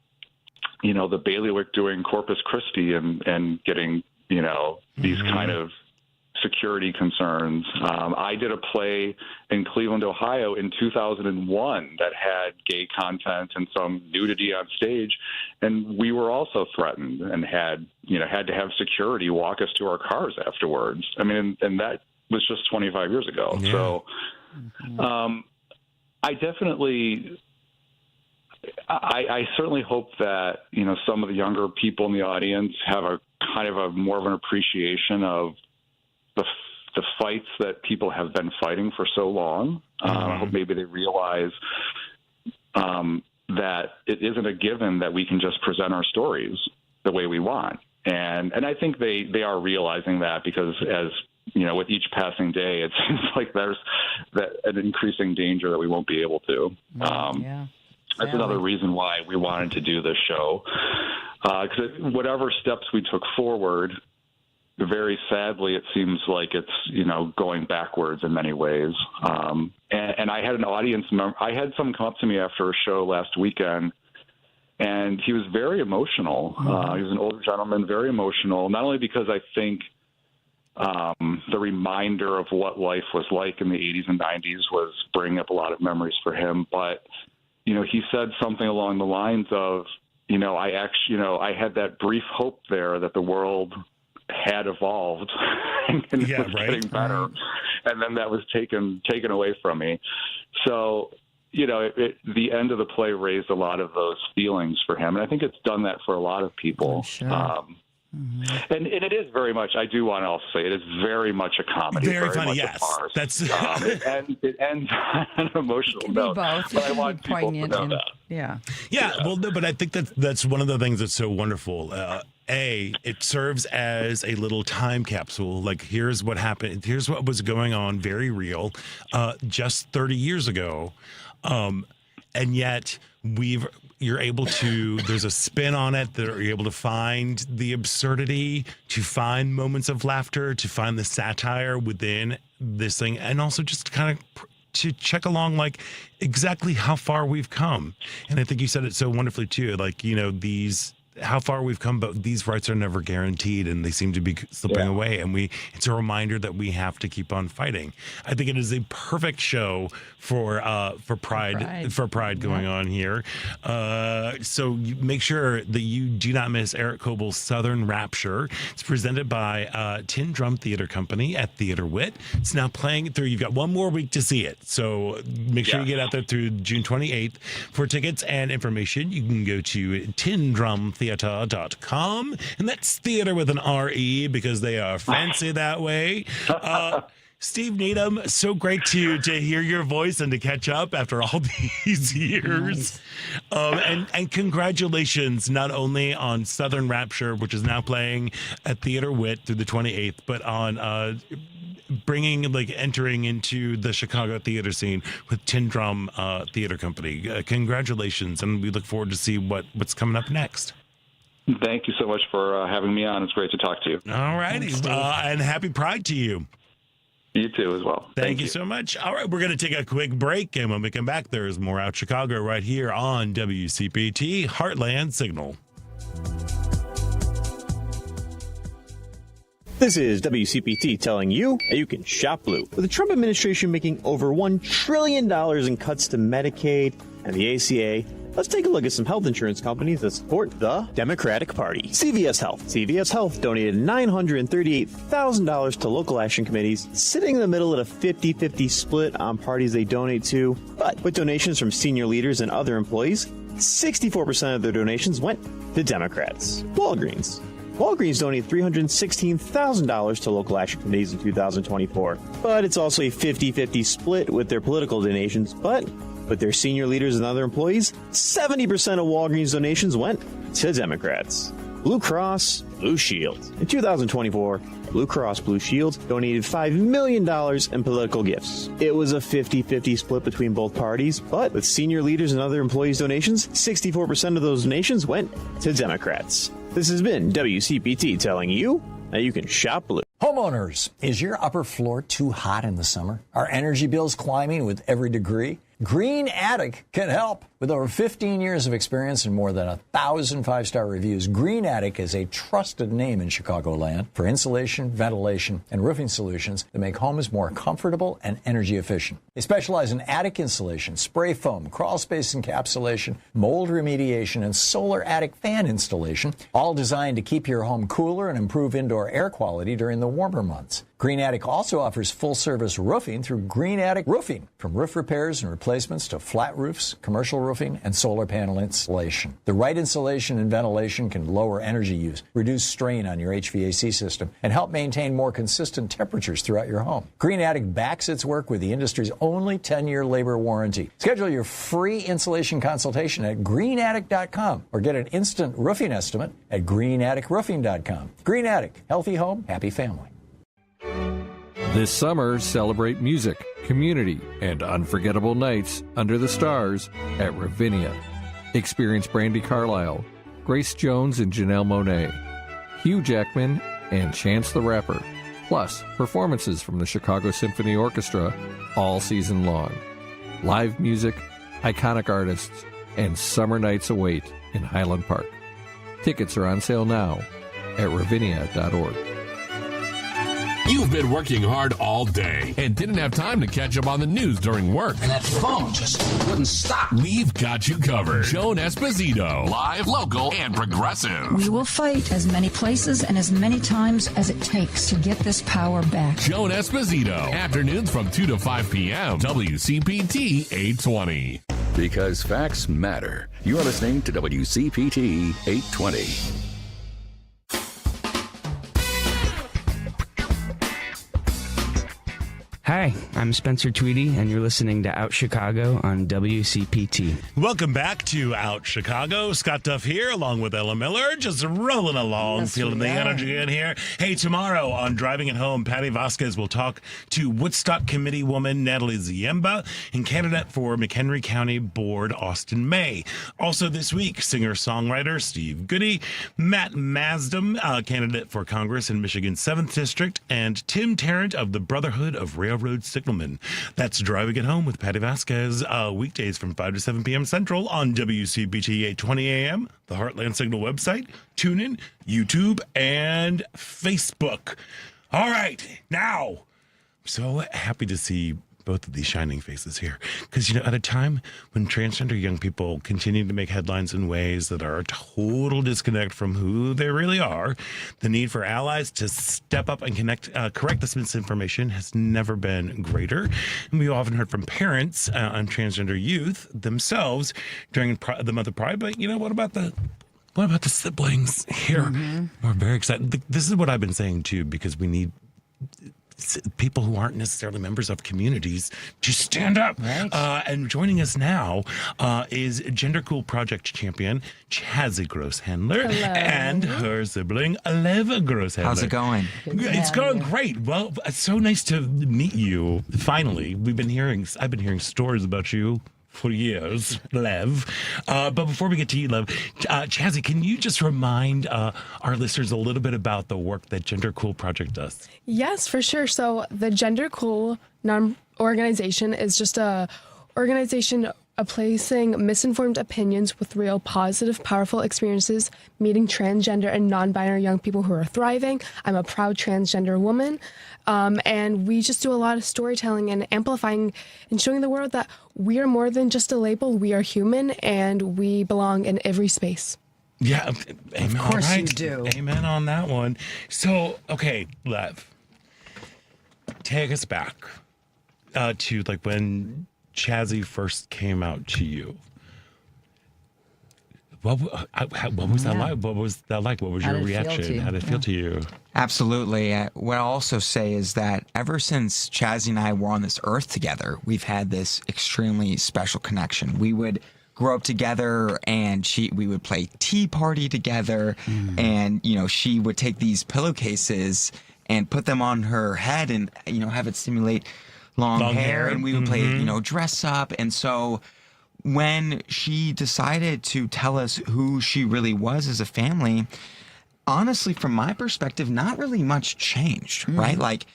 the bailiwick doing Corpus Christi and getting, these kind of security concerns. I did a play in Cleveland, Ohio in 2001 that had gay content and some nudity on stage. And we were also threatened and had to have security walk us to our cars afterwards. And that was just 25 years ago. Yeah. So, I certainly hope that, some of the younger people in the audience have a kind of a more of an appreciation of the fights that people have been fighting for so long. I hope maybe they realize that it isn't a given that we can just present our stories the way we want. And I think they are realizing that because as with each passing day, it seems like there's an increasing danger that we won't be able to. That's another reason why we wanted to do this show, because whatever steps we took forward, very sadly, it seems like it's, going backwards in many ways. And I had an audience member, I had someone come up to me after a show last weekend, and he was very emotional. He was an older gentleman, very emotional, not only because I think the reminder of what life was like in the 80s and 90s was bringing up a lot of memories for him. But, he said something along the lines of, I had that brief hope there that the world had evolved and was getting better. And then that was taken away from me. So, the end of the play raised a lot of those feelings for him. And I think it's done that for a lot of people. Sure. And it is very much, I do want to also say, it is very much a comedy. Very funny, much yes. A farce. That's it ends on an emotional note. Both. But I want people to know that. Yeah. Well, no, but I think that's one of the things that's so wonderful. It serves as a little time capsule. Like, here's what happened. Here's what was going on, very real, just 30 years ago. And yet you're able to, there's a spin on it that you're able to find the absurdity, to find moments of laughter, to find the satire within this thing, and also just kind of to check along, like, exactly how far we've come. And I think you said it so wonderfully too, like, how far we've come, but these rights are never guaranteed, and they seem to be slipping away. And it's a reminder that we have to keep on fighting. I think it is a perfect show for Pride going on here. So make sure that you do not miss Eric Kobel's Southern Rapture. It's presented by Tin Drum Theater Company at Theater Wit. It's now playing through. You've got one more week to see it, so make sure you get out there through June 28th. For tickets and information, you can go to tindrumtheater.com, and that's theater with an R-E because they are fancy that way. Steve Needham, so great to hear your voice and to catch up after all these years. Nice. And congratulations not only on Southern Rapture, which is now playing at Theater Wit through the 28th, but on entering into the Chicago theater scene with Tin Drum Theater Company. Congratulations, and we look forward to see what's coming up next. Thank you so much for having me on. It's great to talk to you. All righty, and happy Pride to you. You too as well. Thank you so much. All right, we're going to take a quick break, and when we come back, there's more Out Chicago right here on WCPT Heartland Signal. This is WCPT telling you that you can shop blue. With the Trump administration making over $1 trillion in cuts to Medicaid and the ACA, let's take a look at some health insurance companies that support the Democratic Party. CVS Health. CVS Health donated $938,000 to local action committees, sitting in the middle at a 50-50 split on parties they donate to. But with donations from senior leaders and other employees, 64% of their donations went to Democrats. Walgreens donated $316,000 to local action committees in 2024. But it's also a 50-50 split with their political donations. But with their senior leaders and other employees, 70% of Walgreens donations went to Democrats. Blue Cross Blue Shield. In 2024, Blue Cross Blue Shield donated $5 million in political gifts. It was a 50-50 split between both parties, but with senior leaders and other employees' donations, 64% of those donations went to Democrats. This has been WCPT telling you that you can shop blue. Homeowners, is your upper floor too hot in the summer? Are energy bills climbing with every degree? Green Attic can help. With over 15 years of experience and more than 1,000 five-star reviews, Green Attic is a trusted name in Chicagoland for insulation, ventilation, and roofing solutions that make homes more comfortable and energy efficient. They specialize in attic insulation, spray foam, crawl space encapsulation, mold remediation, and solar attic fan installation, all designed to keep your home cooler and improve indoor air quality during the warmer months. Green Attic also offers full-service roofing through Green Attic Roofing, from roof repairs and replacements to flat roofs, commercial roofing, and solar panel installation. The right insulation and ventilation can lower energy use, reduce strain on your HVAC system, and help maintain more consistent temperatures throughout your home. Green Attic backs its work with the industry's only 10-year labor warranty. Schedule your free insulation consultation at greenattic.com or get an instant roofing estimate at greenatticroofing.com. Green Attic, healthy home, happy family. This summer, celebrate music, community, and unforgettable nights under the stars at Ravinia. Experience Brandi Carlile, Grace Jones and Janelle Monáe, Hugh Jackman, and Chance the Rapper, plus performances from the Chicago Symphony Orchestra all season long. Live music, iconic artists, and summer nights await in Highland Park. Tickets are on sale now at ravinia.org. You've been working hard all day and didn't have time to catch up on the news during work. And that phone just wouldn't stop. We've got you covered. Joan Esposito, live, local, and progressive. We will fight as many places and as many times as it takes to get this power back. Joan Esposito, afternoons from 2 to 5 p.m. WCPT 820. Because facts matter. You are listening to WCPT 820. Hi, I'm Spencer Tweedy, and you're listening to Out Chicago on WCPT. Welcome back to Out Chicago. Scott Duff here, along with Ella Miller, just rolling along, feeling the energy in here. Hey, tomorrow on Driving It Home, Patty Vasquez will talk to Woodstock Committee woman Natalie Ziemba and candidate for McHenry County Board Austin May. Also this week, singer-songwriter Steve Goody, Matt Masdam, candidate for Congress in Michigan's 7th District, and Tim Tarrant of the Brotherhood of Railroad Signalmen. That's Driving It Home with Patty Vasquez, weekdays from 5 to 7 p.m. Central on WCPT 820 AM, the Heartland Signal website, TuneIn, YouTube, and Facebook. All right, now, I'm so happy to see both of these shining faces here. Because, you know, at a time when transgender young people continue to make headlines in ways that are a total disconnect from who they really are, the need for allies to step up and correct this misinformation has never been greater. And we often heard from parents on transgender youth themselves during the month of Pride. But, you know, what about the siblings here? Mm-hmm. We're very excited. This is what I've been saying, too, because we need people who aren't necessarily members of communities to stand up. Right. And joining us now is GenderCool Project champion Chazzie Grosshandler and her sibling Aleva Grosshandler. How's it going? It's going great. Well, it's so nice to meet you. Finally, I've been hearing stories about you for years, Lev. But before we get to you, Lev, Chazzie, can you just remind our listeners a little bit about the work that GenderCool Project does? Yes, for sure. So the GenderCool organization is just a organization placing misinformed opinions with real positive, powerful experiences, meeting transgender and non-binary young people who are thriving. I'm a proud transgender woman. And we just do a lot of storytelling and amplifying and showing the world that we are more than just a label. We are human and we belong in every space. Yeah, amen. Of course you do. Amen on that one. So, okay, Lev, take us back to like when Chazzie first came out to you. What was that like? What was that like? What was your reaction? How did it feel to you? Absolutely. What I'll also say is that ever since Chazzie and I were on this earth together, we've had this extremely special connection. We would grow up together, and we would play Tea Party together, and she would take these pillowcases and put them on her head, and have it simulate long hair, and we would play dress up, and so when she decided to tell us who she really was as a family, honestly, from my perspective, not really much changed, right? Like,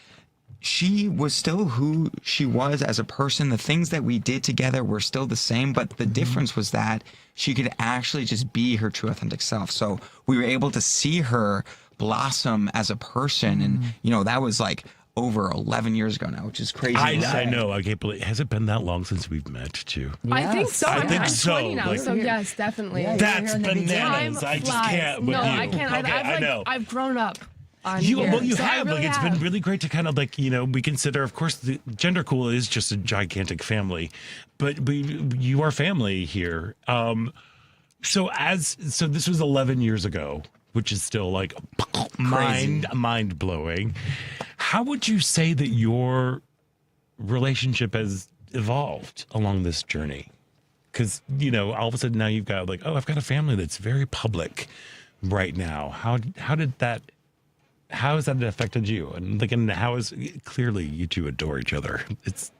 she was still who she was as a person. The things that we did together were still the same, but the difference was that she could actually just be her true, authentic self. So we were able to see her blossom as a person, and, that was like over 11 years ago now, which is crazy. I know. I can't believe. Has it been that long since we've met, too? Yes. I think so. I think so. 20 now, so yes, definitely. Yeah, that's bananas. I just can't with you. No, I can't. Okay, I know. I've grown up. You have. Really it's been really great to kind of we consider, of course, the GenderCool is just a gigantic family, but you are family here. So this was 11 years ago, which is still like mind blowing. How would you say that your relationship has evolved along this journey? Because, all of a sudden now you've got I've got a family that's very public right now. How did that how has that affected you? And like, and how is clearly you two adore each other. It's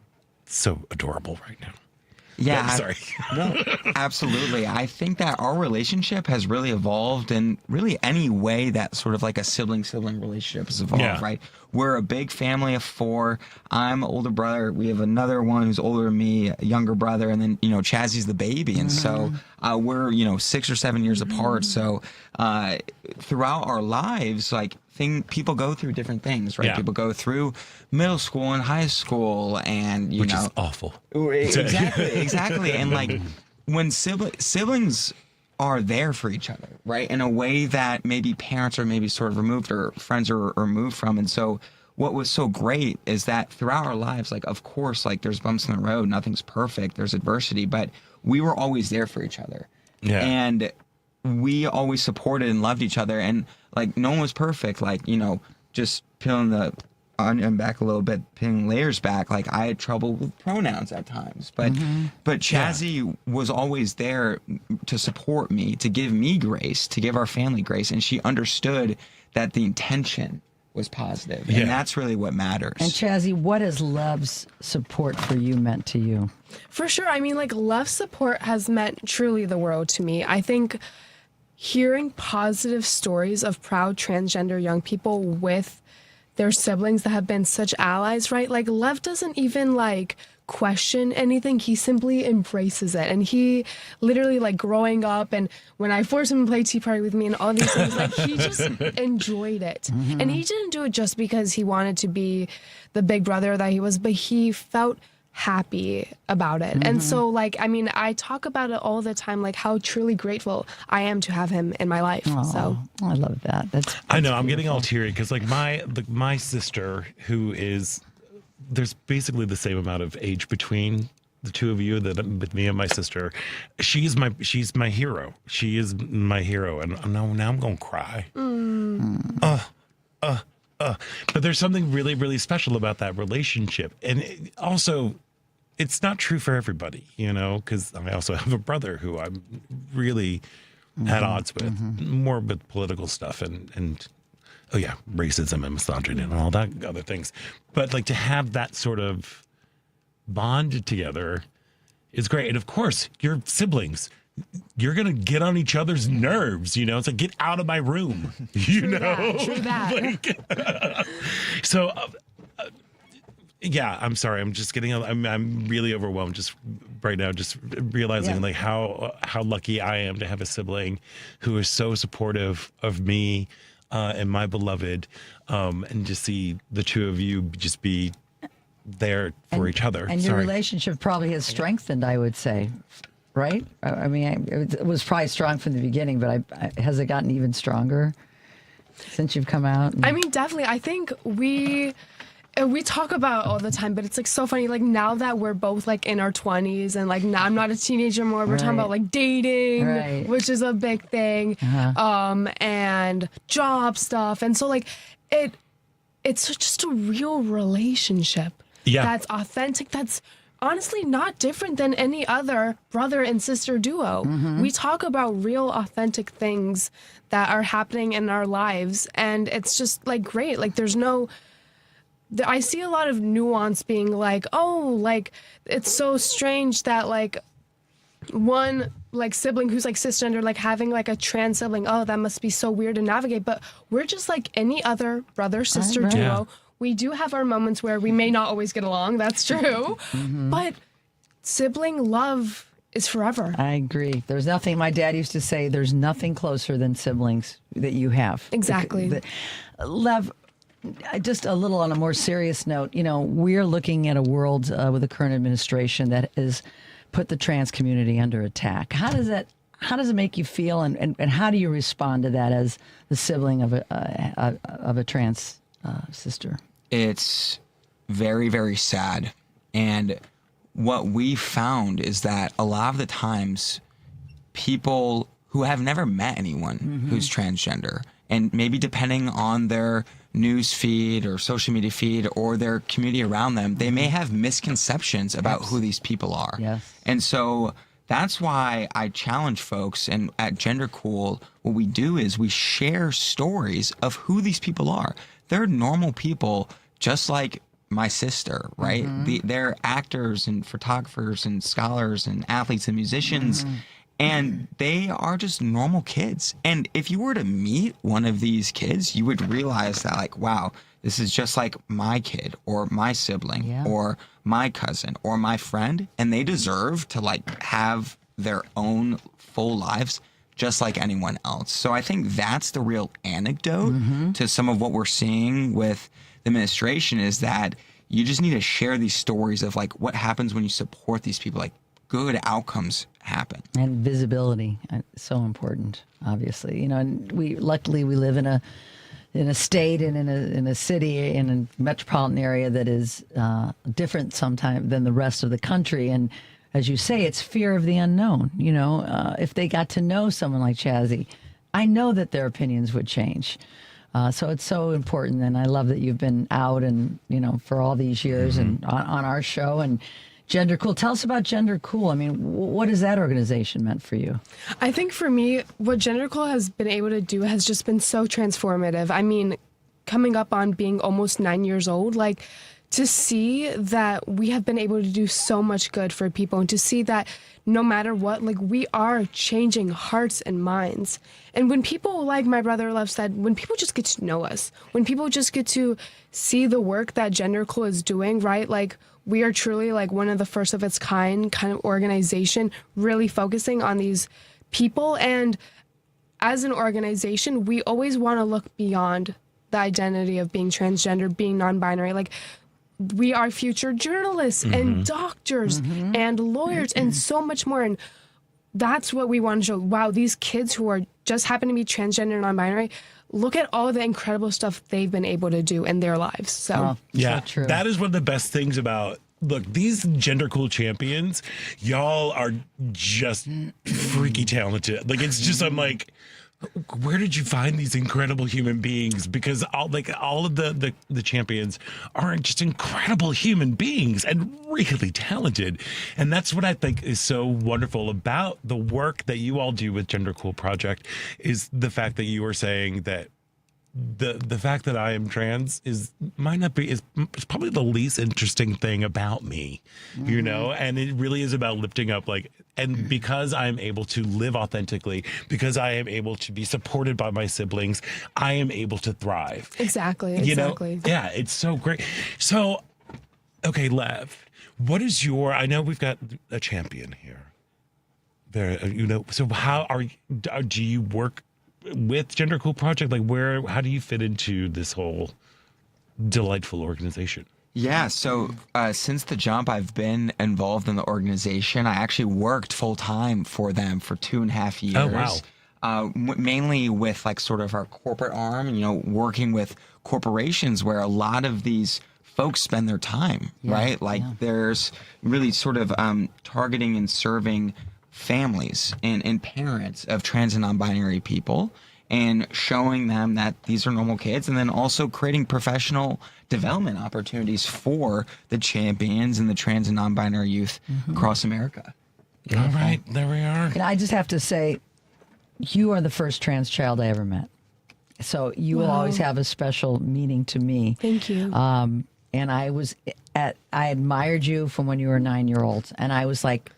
so adorable right now. Yeah, sorry. Well, absolutely. I think that our relationship has really evolved in really any way that sort of like a sibling relationship has evolved, right? We're a big family of 4. I'm an older brother. We have another one who's older than me, a younger brother, and then, Chazzie's the baby. And so we're, 6 or 7 years apart. So throughout our lives, like, people go through different things, right? Yeah. People go through middle school and high school, and which is awful. Exactly. And like when siblings are there for each other, right? In a way that maybe parents are maybe sort of removed or friends are removed from. And so what was so great is that throughout our lives, like, of course, like there's bumps in the road, nothing's perfect, there's adversity, but we were always there for each other. Yeah. And we always supported and loved each other. And like, no one was perfect. Like, just peeling the onion back a little bit, peeling layers back. Like, I had trouble with pronouns at times, but Chazzie was always there to support me, to give me grace, to give our family grace. And she understood that the intention was positive. And that's really what matters. And Chazzie, what has Lev's support for you meant to you? For sure. I mean, like, Lev's support has meant truly the world to me. I think hearing positive stories of proud transgender young people with their siblings that have been such allies, right? Like, Lev doesn't even like question anything. He simply embraces it. And he literally, like, growing up, and when I forced him to play Tea Party with me and all these things, like, he just enjoyed it. And he didn't do it just because he wanted to be the big brother that he was, but he felt happy about it. And so, like, I mean, I talk about it all the time, like how truly grateful I am to have him in my life. So I love that. That's I know, I'm getting all teary because like my sister, who is, there's basically the same amount of age between the two of you that with me and my sister. She's my hero. She is my hero, and now I'm gonna cry. But there's something really, really special about that relationship, and also, it's not true for everybody, because I also have a brother who I'm really at odds with, more with political stuff and racism and misogyny and all that other things. But like to have that sort of bond together is great. And of course, your siblings, you're going to get on each other's nerves, It's like, get out of my room, True that. So, I'm sorry. I'm just getting, I'm really overwhelmed just right now, just realizing like how lucky I am to have a sibling who is so supportive of me and my beloved, and to see the two of you just be there for each other. And your relationship probably has strengthened, I would say. Right? I mean, it was probably strong from the beginning, but has it gotten even stronger since you've come out? I mean, definitely. I think we talk about it all the time, but it's like so funny. Like, now that we're both like in our 20s and like now I'm not a teenager anymore, we're talking about like dating, which is a big thing, and job stuff. And so like it's just a real relationship that's authentic, that's honestly not different than any other brother and sister duo. We talk about real authentic things that are happening in our lives, and it's just like great. Like, I see a lot of nuance being like, oh, like, it's so strange that like one like sibling who's like cisgender, like having like a trans sibling, oh, that must be so weird to navigate. But we're just like any other brother sister duo. We do have our moments where we may not always get along. That's true. But sibling love is forever. I agree. There's nothing, my dad used to say, there's nothing closer than siblings that you have. Exactly. Lev, just a little on a more serious note, we're looking at a world with the current administration that has put the trans community under attack. How does it make you feel, and how do you respond to that as the sibling of a trans sister? It's very, very sad. And what we found is that a lot of the times people who have never met anyone who's transgender, and maybe depending on their news feed or social media feed or their community around them, they may have misconceptions about who these people are. Yes. And so that's why I challenge folks. And at GenderCool, what we do is we share stories of who these people are. They're normal people, just like my sister, right? They're actors and photographers and scholars and athletes and musicians. And they are just normal kids. And if you were to meet one of these kids, you would realize that, like, wow, this is just like my kid or my sibling or my cousin or my friend. And they deserve to, like, have their own full lives just like anyone else. So I think that's the real anecdote to some of what we're seeing with the administration, is that you just need to share these stories of, like, what happens when you support these people. Like, good outcomes happen. And visibility, so important, obviously. You know, and luckily we live in a state and in a city, in a metropolitan area that is different sometimes than the rest of the country. And as you say, it's fear of the unknown. You know, if they got to know someone like Chazzie, I know that their opinions would change. So it's so important, and I love that you've been out and, you know, for all these years and on our show. And GenderCool, tell us about GenderCool. I mean, what has that organization meant for you? I think for me, what GenderCool has been able to do has just been so transformative. I mean, coming up on being almost 9 years old, like, to see that we have been able to do so much good for people, and to see that no matter what, like, we are changing hearts and minds. And when people, like my brother Lev said, when people just get to know us, when people just get to see the work that GenderCool is doing, right? Like, we are truly like one of the first of its kind of organization, really focusing on these people. And as an organization, we always want to look beyond the identity of being transgender, being non-binary. Like, we are future journalists and doctors and lawyers and so much more. And that's what we want to show. Wow, these kids who are just happen to be transgender and non-binary, look at all the incredible stuff they've been able to do in their lives. So yeah, so true. That is one of the best things about, look, these GenderCool champions, y'all are just freaky talented. Like, it's just, I'm like, where did you find these incredible human beings? Because all of the champions are just incredible human beings and really talented. And that's what I think is so wonderful about the work that you all do with GenderCool Project, is the fact that you are saying that the fact that I am trans is probably the least interesting thing about me, you know, and it really is about lifting up, like, and because I'm able to live authentically, because I am able to be supported by my siblings, I am able to thrive. Exactly. You know? Yeah, it's so great. So, okay, Lev, what is I know we've got a champion here. There, you know, so do you work with GenderCool Project? Like, how do you fit into this whole delightful organization? Yeah, so since the jump, I've been involved in the organization. I actually worked full time for them for 2.5 years. Oh, wow. Mainly with, like, sort of our corporate arm, you know, working with corporations where a lot of these folks spend their time, right? Like, there's really sort of targeting and serving families and parents of trans and non-binary people, and showing them that these are normal kids, and then also creating professional development opportunities for the champions and the trans and non-binary youth across America. All right, there we are. And I just have to say, you are the first trans child I ever met. So you will always have a special meaning to me. Thank you. And I admired you from when you were a 9-year-old. And I was like,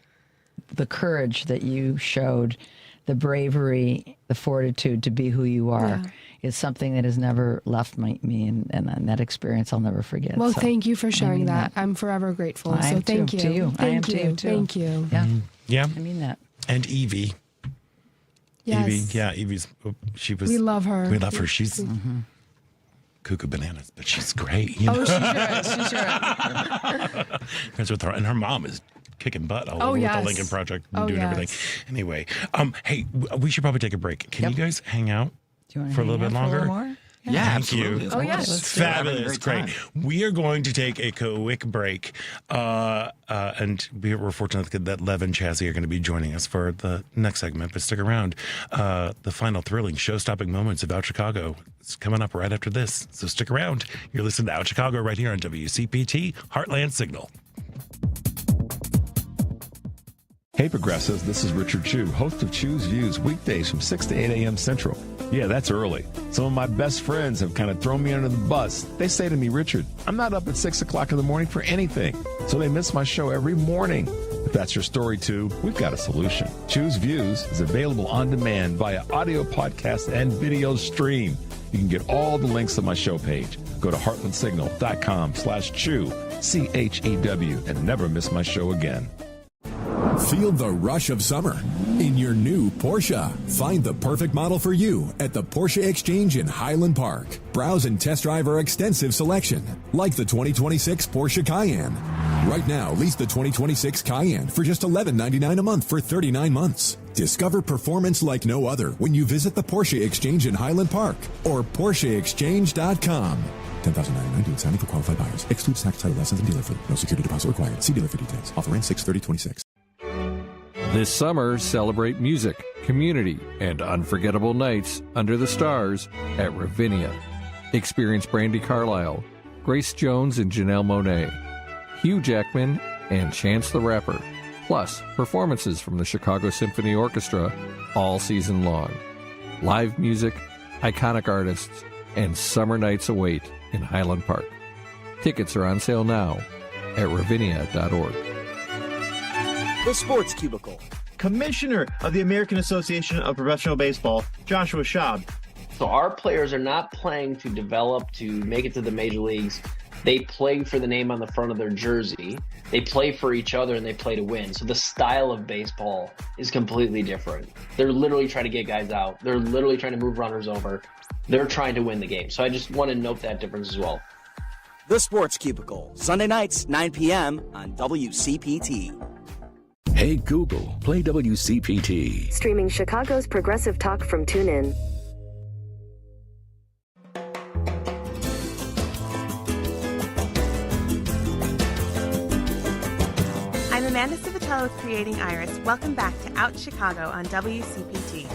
the courage that you showed, the bravery, the fortitude to be who you are is something that has never left me. And that experience I'll never forget. Well, so, thank you for sharing that. I'm forever grateful. So thank you. To you. I am too. too. Thank you. Yeah. Yeah. I mean that. And Evie. Yes. Evie, yeah, she was. We love her. We love her. She's cuckoo bananas, but she's great. You know? Oh, she sure is. Friends with her, and her mom is kicking butt all over with the Lincoln Project and doing everything. Anyway, hey, we should probably take a break. Can you guys hang out for a little bit longer? Yeah, Thank absolutely. you. Oh, yes. Fabulous. Great. We are going to take a quick break. And we're fortunate that Lev and Chazzie are going to be joining us for the next segment. But stick around. The final thrilling show-stopping moments of Out Chicago is coming up right after this. So stick around. You're listening to Out Chicago right here on WCPT Heartland Signal. Hey Progressives, this is Richard Chu, host of Chu's Views, weekdays from 6 to 8 a.m. Central. Yeah, that's early. Some of my best friends have kind of thrown me under the bus. They say to me, Richard, I'm not up at 6 o'clock in the morning for anything. So they miss my show every morning. If that's your story too, we've got a solution. Chu's Views is available on demand via audio podcast and video stream. You can get all the links on my show page. Go to heartlandsignal.com/chew, CHEW, and never miss my show again. Feel the rush of summer in your new Porsche. Find the perfect model for you at the Porsche Exchange in Highland Park. Browse and test drive our extensive selection, like the 2026 Porsche Cayenne. Right now, lease the 2026 Cayenne for just $11.99 a month for 39 months. Discover performance like no other when you visit the Porsche Exchange in Highland Park or PorscheExchange.com. $10,999 due signing for qualified buyers. Excludes tax, title, license, and dealer fee. No security deposit required. See dealer for details. Offer ends 6/30/26. This summer, celebrate music, community, and unforgettable nights under the stars at Ravinia. Experience Brandi Carlile, Grace Jones and Janelle Monáe, Hugh Jackman, and Chance the Rapper, plus performances from the Chicago Symphony Orchestra all season long. Live music, iconic artists, and summer nights await in Highland Park. Tickets are on sale now at ravinia.org. The Sports Cubicle. Commissioner of the American Association of Professional Baseball, Joshua Schaub. So our players are not playing to develop to make it to the major leagues. They play for the name on the front of their jersey. They play for each other and they play to win. So the style of baseball is completely different. They're literally trying to get guys out. They're literally trying to move runners over. They're trying to win the game. So I just want to note that difference as well. The Sports Cubicle, Sunday nights, 9 p.m. on WCPT. Hey Google, play WCPT. Streaming Chicago's progressive talk from TuneIn. I'm Amanda Civitello with Creating Iris. Welcome back to Out Chicago on WCPT.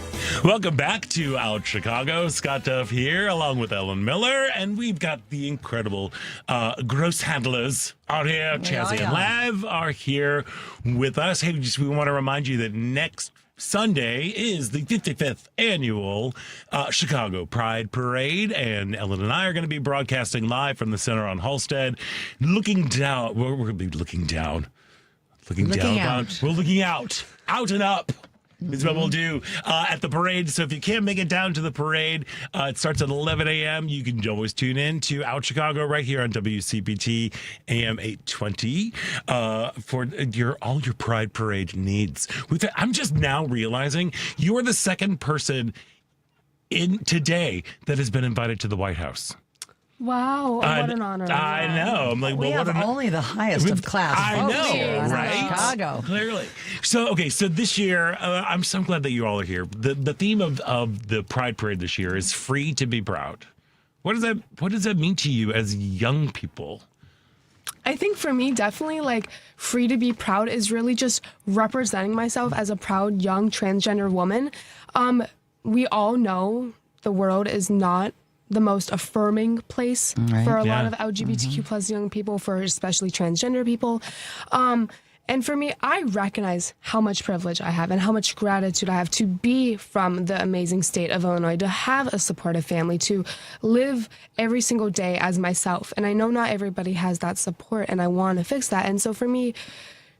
Welcome back to Out Chicago. Scott Duff here, along with Ellen Miller, and we've got the incredible Grosshandlers out here. Chazzie and Lav are here with us. Hey, we want to remind you that next Sunday is the 55th annual Chicago Pride Parade, and Ellen and I are going to be broadcasting live from the Center on Halstead, looking down. We're going to be looking down. Looking down. We're looking out and up. Is what we'll do at the parade. So if you can't make it down to the parade, it starts at 11 a.m. You can always tune in to Out Chicago right here on WCPT AM 820 for all your Pride Parade needs. I'm just now realizing you are the second person in today that has been invited to the White House. Wow, what an honor. I know. I'm like, we have only the highest of class. I know, here right? Chicago. Clearly. So this year, I'm so glad that you all are here. The theme of the Pride Parade this year is free to be proud. What does that mean to you as young people? I think for me, definitely like free to be proud is really just representing myself as a proud young transgender woman. We all know the world is not the most affirming place for a lot of LGBTQ plus young people, for especially transgender people. And for me, I recognize how much privilege I have and how much gratitude I have to be from the amazing state of Illinois, to have a supportive family, to live every single day as myself. And I know not everybody has that support, and I want to fix that. And so for me,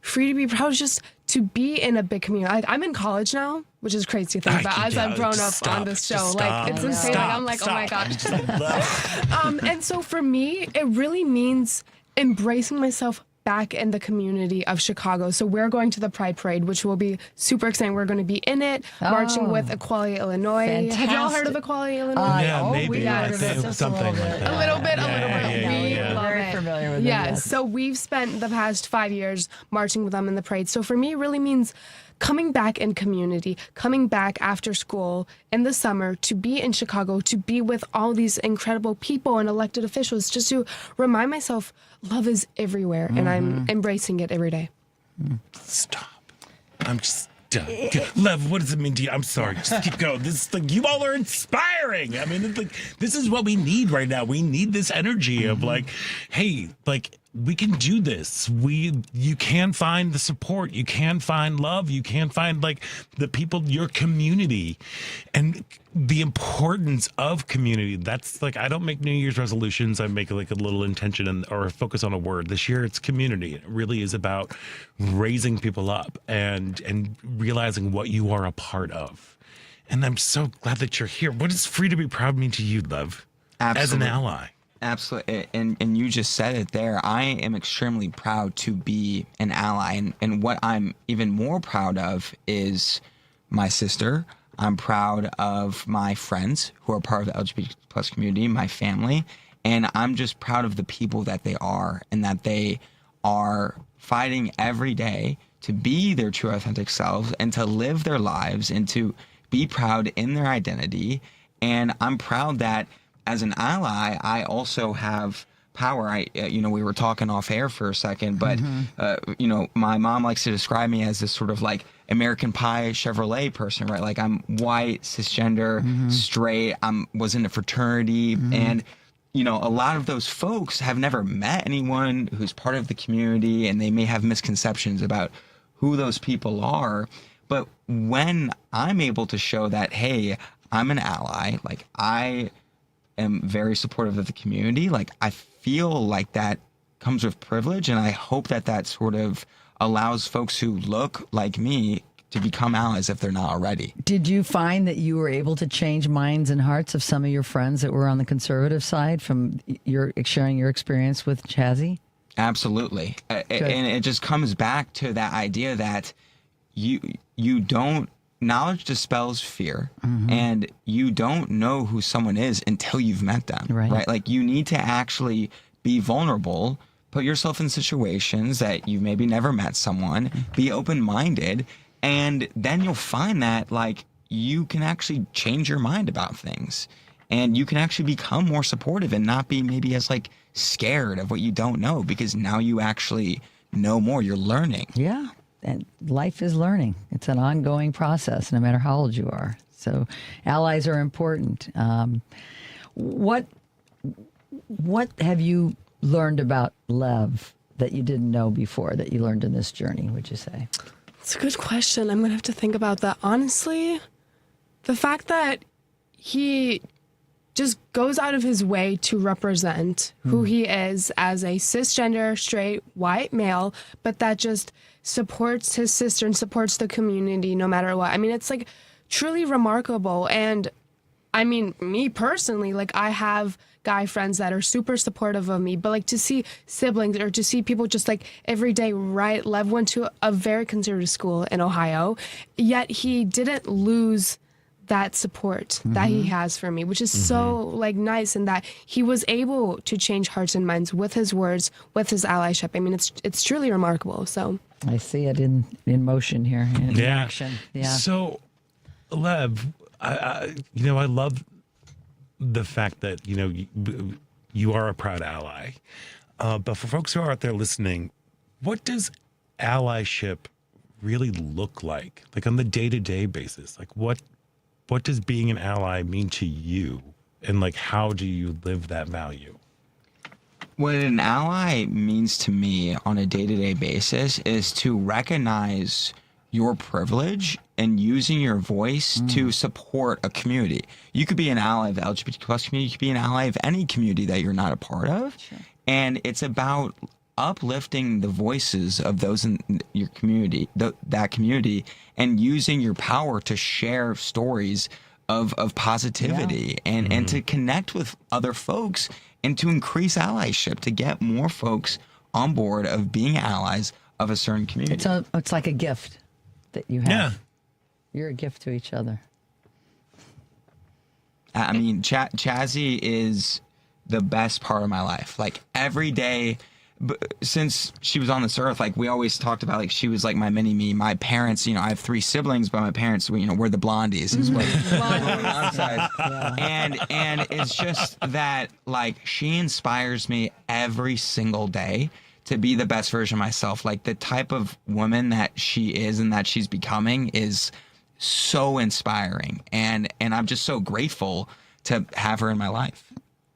free to be proud is just to be in a big community. Like, I'm in college now, which is crazy to think about as I've grown up on this show. Like, it's insane. Like, I'm like, oh my gosh. And so for me, it really means embracing myself back in the community of Chicago. So we're going to the Pride Parade, which will be super exciting. We're going to be in it, marching with Equality Illinois. Fantastic. Have y'all heard of Equality Illinois? Yeah, maybe. We heard of it. Something like that. A little bit. We love Very it. familiar with it. Yeah, Yes. so we've spent the past 5 years marching with them in the parade. So for me, it really means coming back in community, coming back after school in the summer to be in Chicago, to be with all these incredible people and elected officials, just to remind myself love is everywhere, and I'm embracing it every day. Stop. I'm just done. Lev, what does it mean to you? I'm sorry. Just keep going. This is like, you all are inspiring. I mean, it's like, this is what we need right now. We need this energy of like, hey, like, we can do this. You can find the support. You can find love. You can find like the people, your community, and the importance of community. That's like, I don't make New Year's resolutions. I make like a little intention or focus on a word. This year it's community. It really is about raising people up and realizing what you are a part of. And I'm so glad that you're here. What does Free to Be Proud mean to you, love? Absolutely. As an ally? Absolutely. And you just said it there. I am extremely proud to be an ally. And what I'm even more proud of is my sister. I'm proud of my friends who are part of the LGBT plus community, my family. And I'm just proud of the people that they are and that they are fighting every day to be their true authentic selves and to live their lives and to be proud in their identity. And I'm proud that as an ally, I also have power. We were talking off air for a second, but, my mom likes to describe me as this sort of like American Pie Chevrolet person, right? Like I'm white, cisgender, straight. Was in a fraternity. And, a lot of those folks have never met anyone who's part of the community, and they may have misconceptions about who those people are. But when I'm able to show that, hey, I'm an ally, like I am very supportive of the community, like I feel like that comes with privilege, and I hope that sort of allows folks who look like me to become allies if they're not already. Did you find that you were able to change minds and hearts of some of your friends that were on the conservative side from your sharing your experience with Chazzie? Absolutely. And it just comes back to that idea that you don't, knowledge dispels fear, and you don't know who someone is until you've met them, right? Like you need to actually be vulnerable, put yourself in situations that you've maybe never met someone, be open-minded, and then you'll find that like you can actually change your mind about things, and you can actually become more supportive and not be maybe as like scared of what you don't know, because now you actually know more, you're learning. Yeah. And life is learning. It's an ongoing process, no matter how old you are. So allies are important. What have you learned about love that you didn't know before, that you learned in this journey, would you say? It's a good question. I'm going to have to think about that. Honestly, the fact that he just goes out of his way to represent who he is as a cisgender, straight, white male, but that just supports his sister and supports the community no matter what. I mean, it's like truly remarkable. And I mean, me personally, like I have guy friends that are super supportive of me, but like to see siblings or to see people just like every day, right? Lev went to a very conservative school in Ohio, yet he didn't lose that support that he has for me, which is so like nice, and that he was able to change hearts and minds with his words, with his allyship. I mean, it's truly remarkable. So I see it in motion here, in action. Yeah. So, Lev, I love the fact that you are a proud ally. But for folks who are out there listening, what does allyship really look like on the day-to-day basis? Like what does being an ally mean to you? And like, how do you live that value? What an ally means to me on a day-to-day basis is to recognize your privilege and using your voice to support a community. You could be an ally of the LGBT plus community. You could be an ally of any community that you're not a part of. Sure. And it's about uplifting the voices of those in your community, that community, and using your power to share stories of positivity and to connect with other folks and to increase allyship, to get more folks on board of being allies of a certain community. It's like a gift that you have. Yeah. You're a gift to each other. I mean, Chazzie is the best part of my life. Like every day, since she was on this earth, like we always talked about, like she was like my mini me. My parents, I have 3 siblings, but my parents, we're the blondies. Is what and it's just that like she inspires me every single day to be the best version of myself. Like the type of woman that she is and that she's becoming is so inspiring, and I'm just so grateful to have her in my life.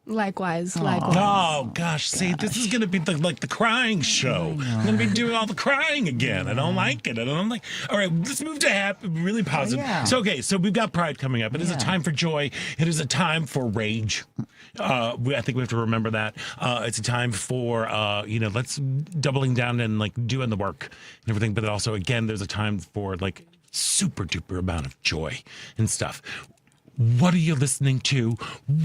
Likewise. Oh gosh, see, this is gonna be the crying show. I'm gonna be doing all the crying again. I don't like it. All right, let's move to really positive. So we've got Pride coming up. It is a time for joy. It is a time for rage. I think we have to remember that. It's a time for let's doubling down and doing the work and everything. But also, again, there's a time for super duper amount of joy and stuff. What are you listening to?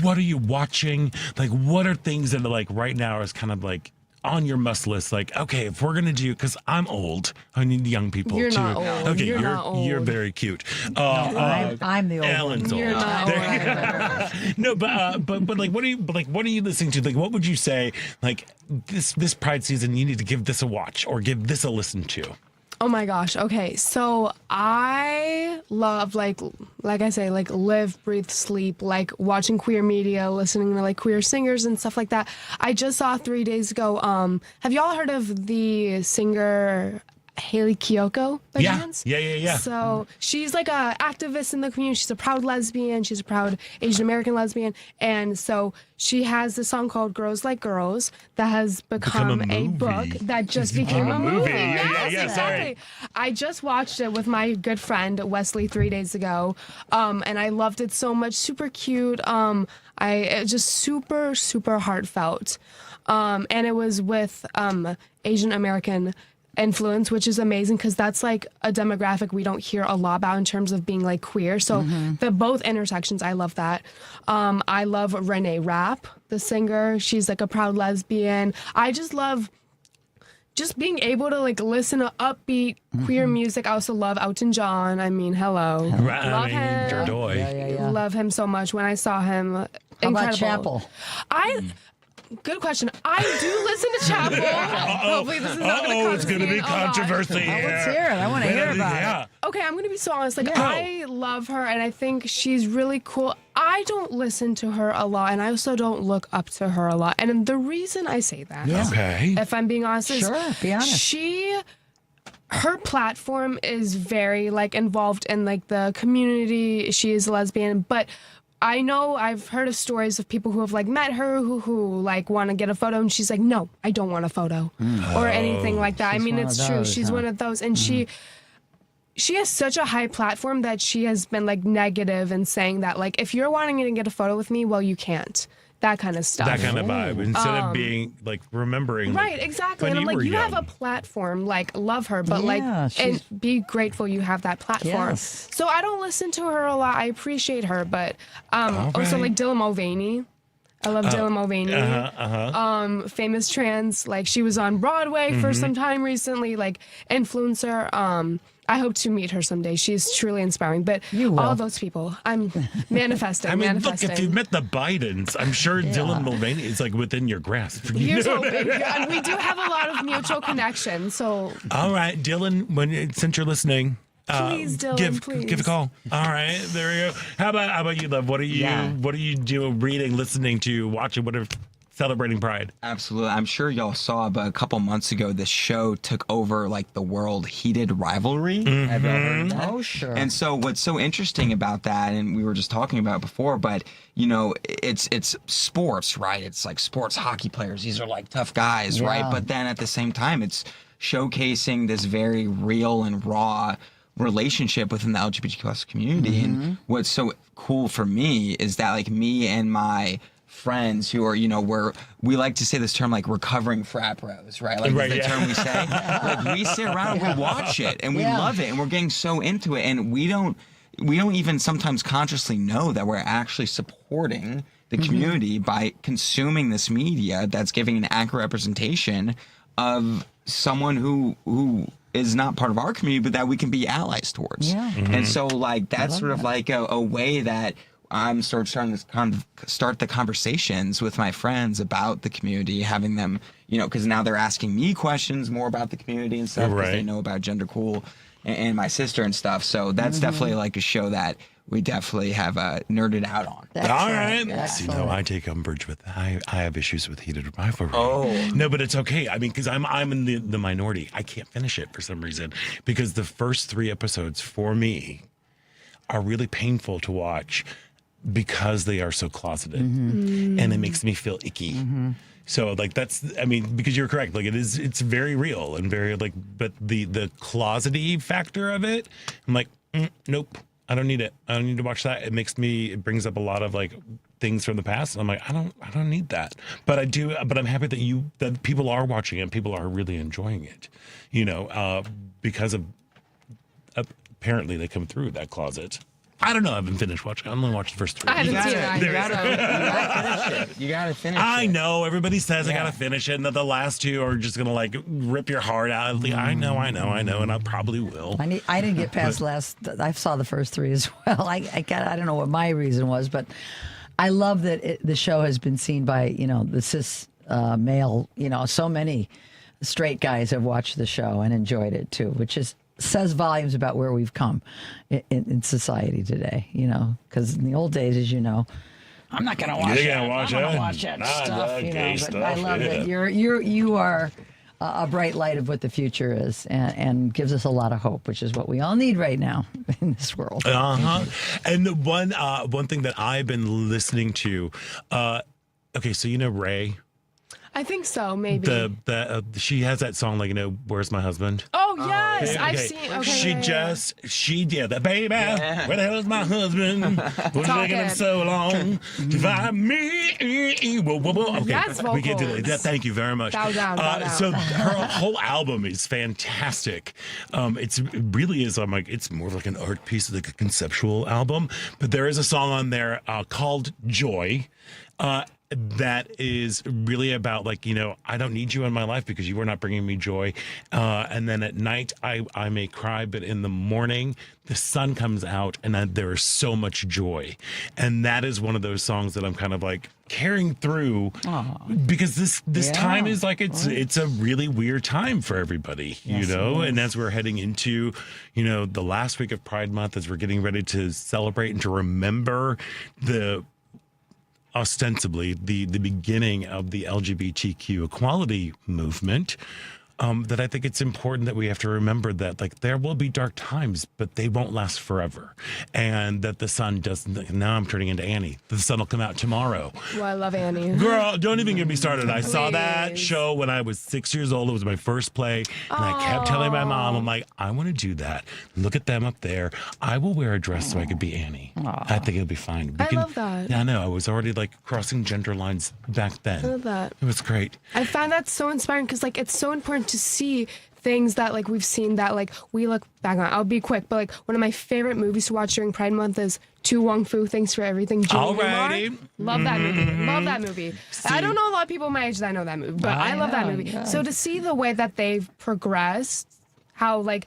What are you watching? What are things that are right now is kind of on your must list? Okay, if we're gonna do, because I'm old, I need young people You're too. not old. Okay, You're not old. You're very cute. I'm the old Ellen's one. old. You're not old. No, but what are you listening to? What would you say? This Pride season, you need to give this a watch or give this a listen to. Oh my gosh. Okay. So I love like I say, live, breathe, sleep, watching queer media, listening to queer singers and stuff like that. I just saw 3 days ago. Have y'all heard of the singer Haley Kiyoko by chance? Yeah. So she's a activist in the community. She's a proud lesbian. She's a proud Asian American lesbian. And so she has this song called Girls Like Girls that has become a book that just became a movie. Yes, exactly. I just watched it with my good friend Wesley 3 days ago. And I loved it so much. Super cute. It just super, super heartfelt. And it was with Asian American influence, which is amazing because that's a demographic we don't hear a lot about in terms of being queer. So the both intersections, I love that. I love Renee Rapp, the singer. She's a proud lesbian. I just love being able to listen to upbeat queer music. I also love Elton John. I mean, hello. Love him. Love him so much. When I saw him, How incredible. about Chapel? Good question. I do listen to Chapel. Hopefully this is not going to come it's going to be controversy here. Let's hear it. I want to hear about it. Okay, I'm going to be so honest. I love her, and I think she's really cool. I don't listen to her a lot, and I also don't look up to her a lot. And the reason I say that, if I'm being honest, is be honest. Her platform is very involved in the community. She is a lesbian, but I know I've heard of stories of people who have met her who want to get a photo, and she's like, no, I don't want a photo or anything like that. I mean, it's true. She's one of those, and she has such a high platform that she has been negative and saying that if you're wanting to get a photo with me, well, you can't. That kind of stuff. That kind of vibe. Instead of being remembering. Right, exactly. And I'm you have a platform, love her, but and be grateful you have that platform. Yes. So I don't listen to her a lot. I appreciate her, but also Dylan Mulvaney. I love Dylan Mulvaney. Famous trans. She was on Broadway for some time recently, influencer. I hope to meet her someday. She's truly inspiring. But all those people, I'm manifesting. Look, if you met the Bidens, I'm sure Dylan Mulvaney is within your grasp. Here's hoping. And we do have a lot of mutual connections. So, all right, Dylan, since you're listening, please, Dylan, please give a call. All right, there we go. How about you, love? What are you doing, reading, listening to, watching, whatever? Celebrating Pride. Absolutely. I'm sure y'all saw, but a couple months ago, this show took over the world heated rivalry. Have y'all heard of that? Oh, sure. And so what's so interesting about that, and we were just talking about it before, but it's sports, right? It's sports hockey players. These are tough guys, right? But then at the same time, it's showcasing this very real and raw relationship within the LGBTQ+ community. And what's so cool for me is that me and my friends who are, we like to say this term recovering frat bros, right? The term we say. We sit around and we watch it and we love it and we're getting so into it, and we don't even sometimes consciously know that we're actually supporting the community by consuming this media that's giving an accurate representation of someone who is not part of our community, but that we can be allies towards. And so that's sort of a way that I'm starting to start the conversations with my friends about the community, having them, because now they're asking me questions more about the community and stuff, because they know about GenderCool and my sister and stuff. So that's definitely a show that we definitely have nerded out on. All right. See, no, I take umbrage with that. I have issues with heated rivalry. Oh. No, but it's okay. I mean, because I'm in the minority. I can't finish it for some reason, because the first 3 episodes for me are really painful to watch. because they are so closeted, and it makes me feel icky. So like because you're correct. Like it's very real and very like, but the closety factor of it, I'm like, nope, I don't need it. I don't need to watch that. It brings up a lot of like things from the past. And I'm like, I don't need that. But I do. But I'm happy that people are watching it. People are really enjoying it. Because of apparently they come through that closet. I don't know. I haven't finished watching. I'm only watched the first 3. I haven't seen it. You gotta finish it. You gotta finish it. I know. Everybody says I gotta finish it, and that the last 2 are just gonna like rip your heart out. I know, and I probably will. I didn't get past I saw the first 3 as well. I don't know what my reason was, but I love that the show has been seen by the cis male. So many straight guys have watched the show and enjoyed it too, which says volumes about where we've come in society today, because in the old days, as you know, I'm not going to watch that. I'm not going to watch that stuff, but I love that you are a bright light of what the future is and gives us a lot of hope, which is what we all need right now in this world. And the one thing that I've been listening to, okay, so Ray? I think so, maybe. She has that song like, Where's My Husband? Oh, yes. Okay. I've seen it. She did that, baby. Yeah. Where the hell is my husband? What's taking him so long to find me? Whoa. Okay, that's vocals. We can do that. Thank you very much. Bow down. So her whole album is fantastic. It really is. I'm like, it's more like an art piece, like a conceptual album. But there is a song on there called Joy. That is really about like, I don't need you in my life because you are not bringing me joy. And then at night I may cry, but in the morning the sun comes out and there is so much joy. And that is one of those songs that I'm kind of like carrying through because this time is like, it's a really weird time for everybody, and as we're heading into, the last week of Pride Month, as we're getting ready to celebrate and to remember ostensibly the beginning of the LGBTQ equality movement, that I think it's important that we have to remember that like there will be dark times, but they won't last forever. And that the sun doesn't, now I'm turning into Annie. The sun will come out tomorrow. Well, I love Annie. Girl, don't even get me started. I saw that show when I was 6 years old. It was my first play. And I kept telling my mom, I'm like, I want to do that. Look at them up there. I will wear a dress so I could be Annie. I think it'll be fine. I love that. Yeah, I know. I was already like crossing gender lines back then. I love that. It was great. I find that so inspiring because like it's so important to see things that like we've seen that like we look back on. I'll be quick, but like one of my favorite movies to watch during Pride Month is To Wong Fu, Thanks for Everything. Alrighty. Love that movie. Love that movie. I don't know a lot of people my age that know that movie, but I love that movie. So to see the way that they've progressed, how like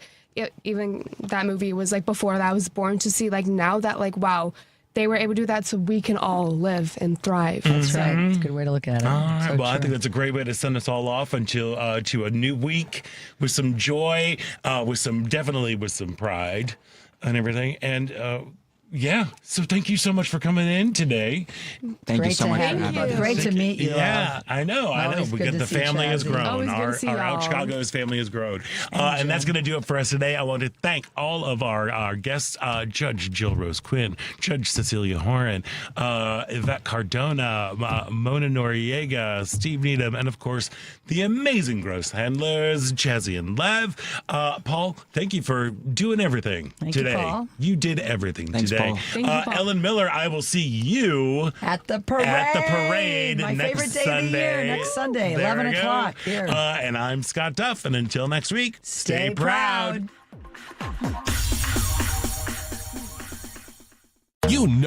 even that movie was like before that I was born, to see like now that like wow, they were able to do that so we can all live and thrive. That's right. It's a good way to look at it. All right. Well, I think that's a great way to send us all off until to a new week with some joy, with some pride and everything. And so thank you so much for coming in today. Thank you so much for having us. Great to meet you. Yeah, I know. We get the family has grown. Our Out Chicago's family has grown. And that's going to do it for us today. I want to thank all of our guests, Judge Jill Rose Quinn, Judge Cecilia Horan, Evette Cardona, Mona Noriega, Steve Needham, and of course, the amazing Grosshandlers, Chazzie and Lev. Paul, thank you for doing everything today. You, Paul. You did everything today. Thank you, Paul. Ellen Miller, I will see you at the parade. My favorite day of the year, next Sunday, 11 o'clock here. And I'm Scott Duff, and until next week, stay proud. You know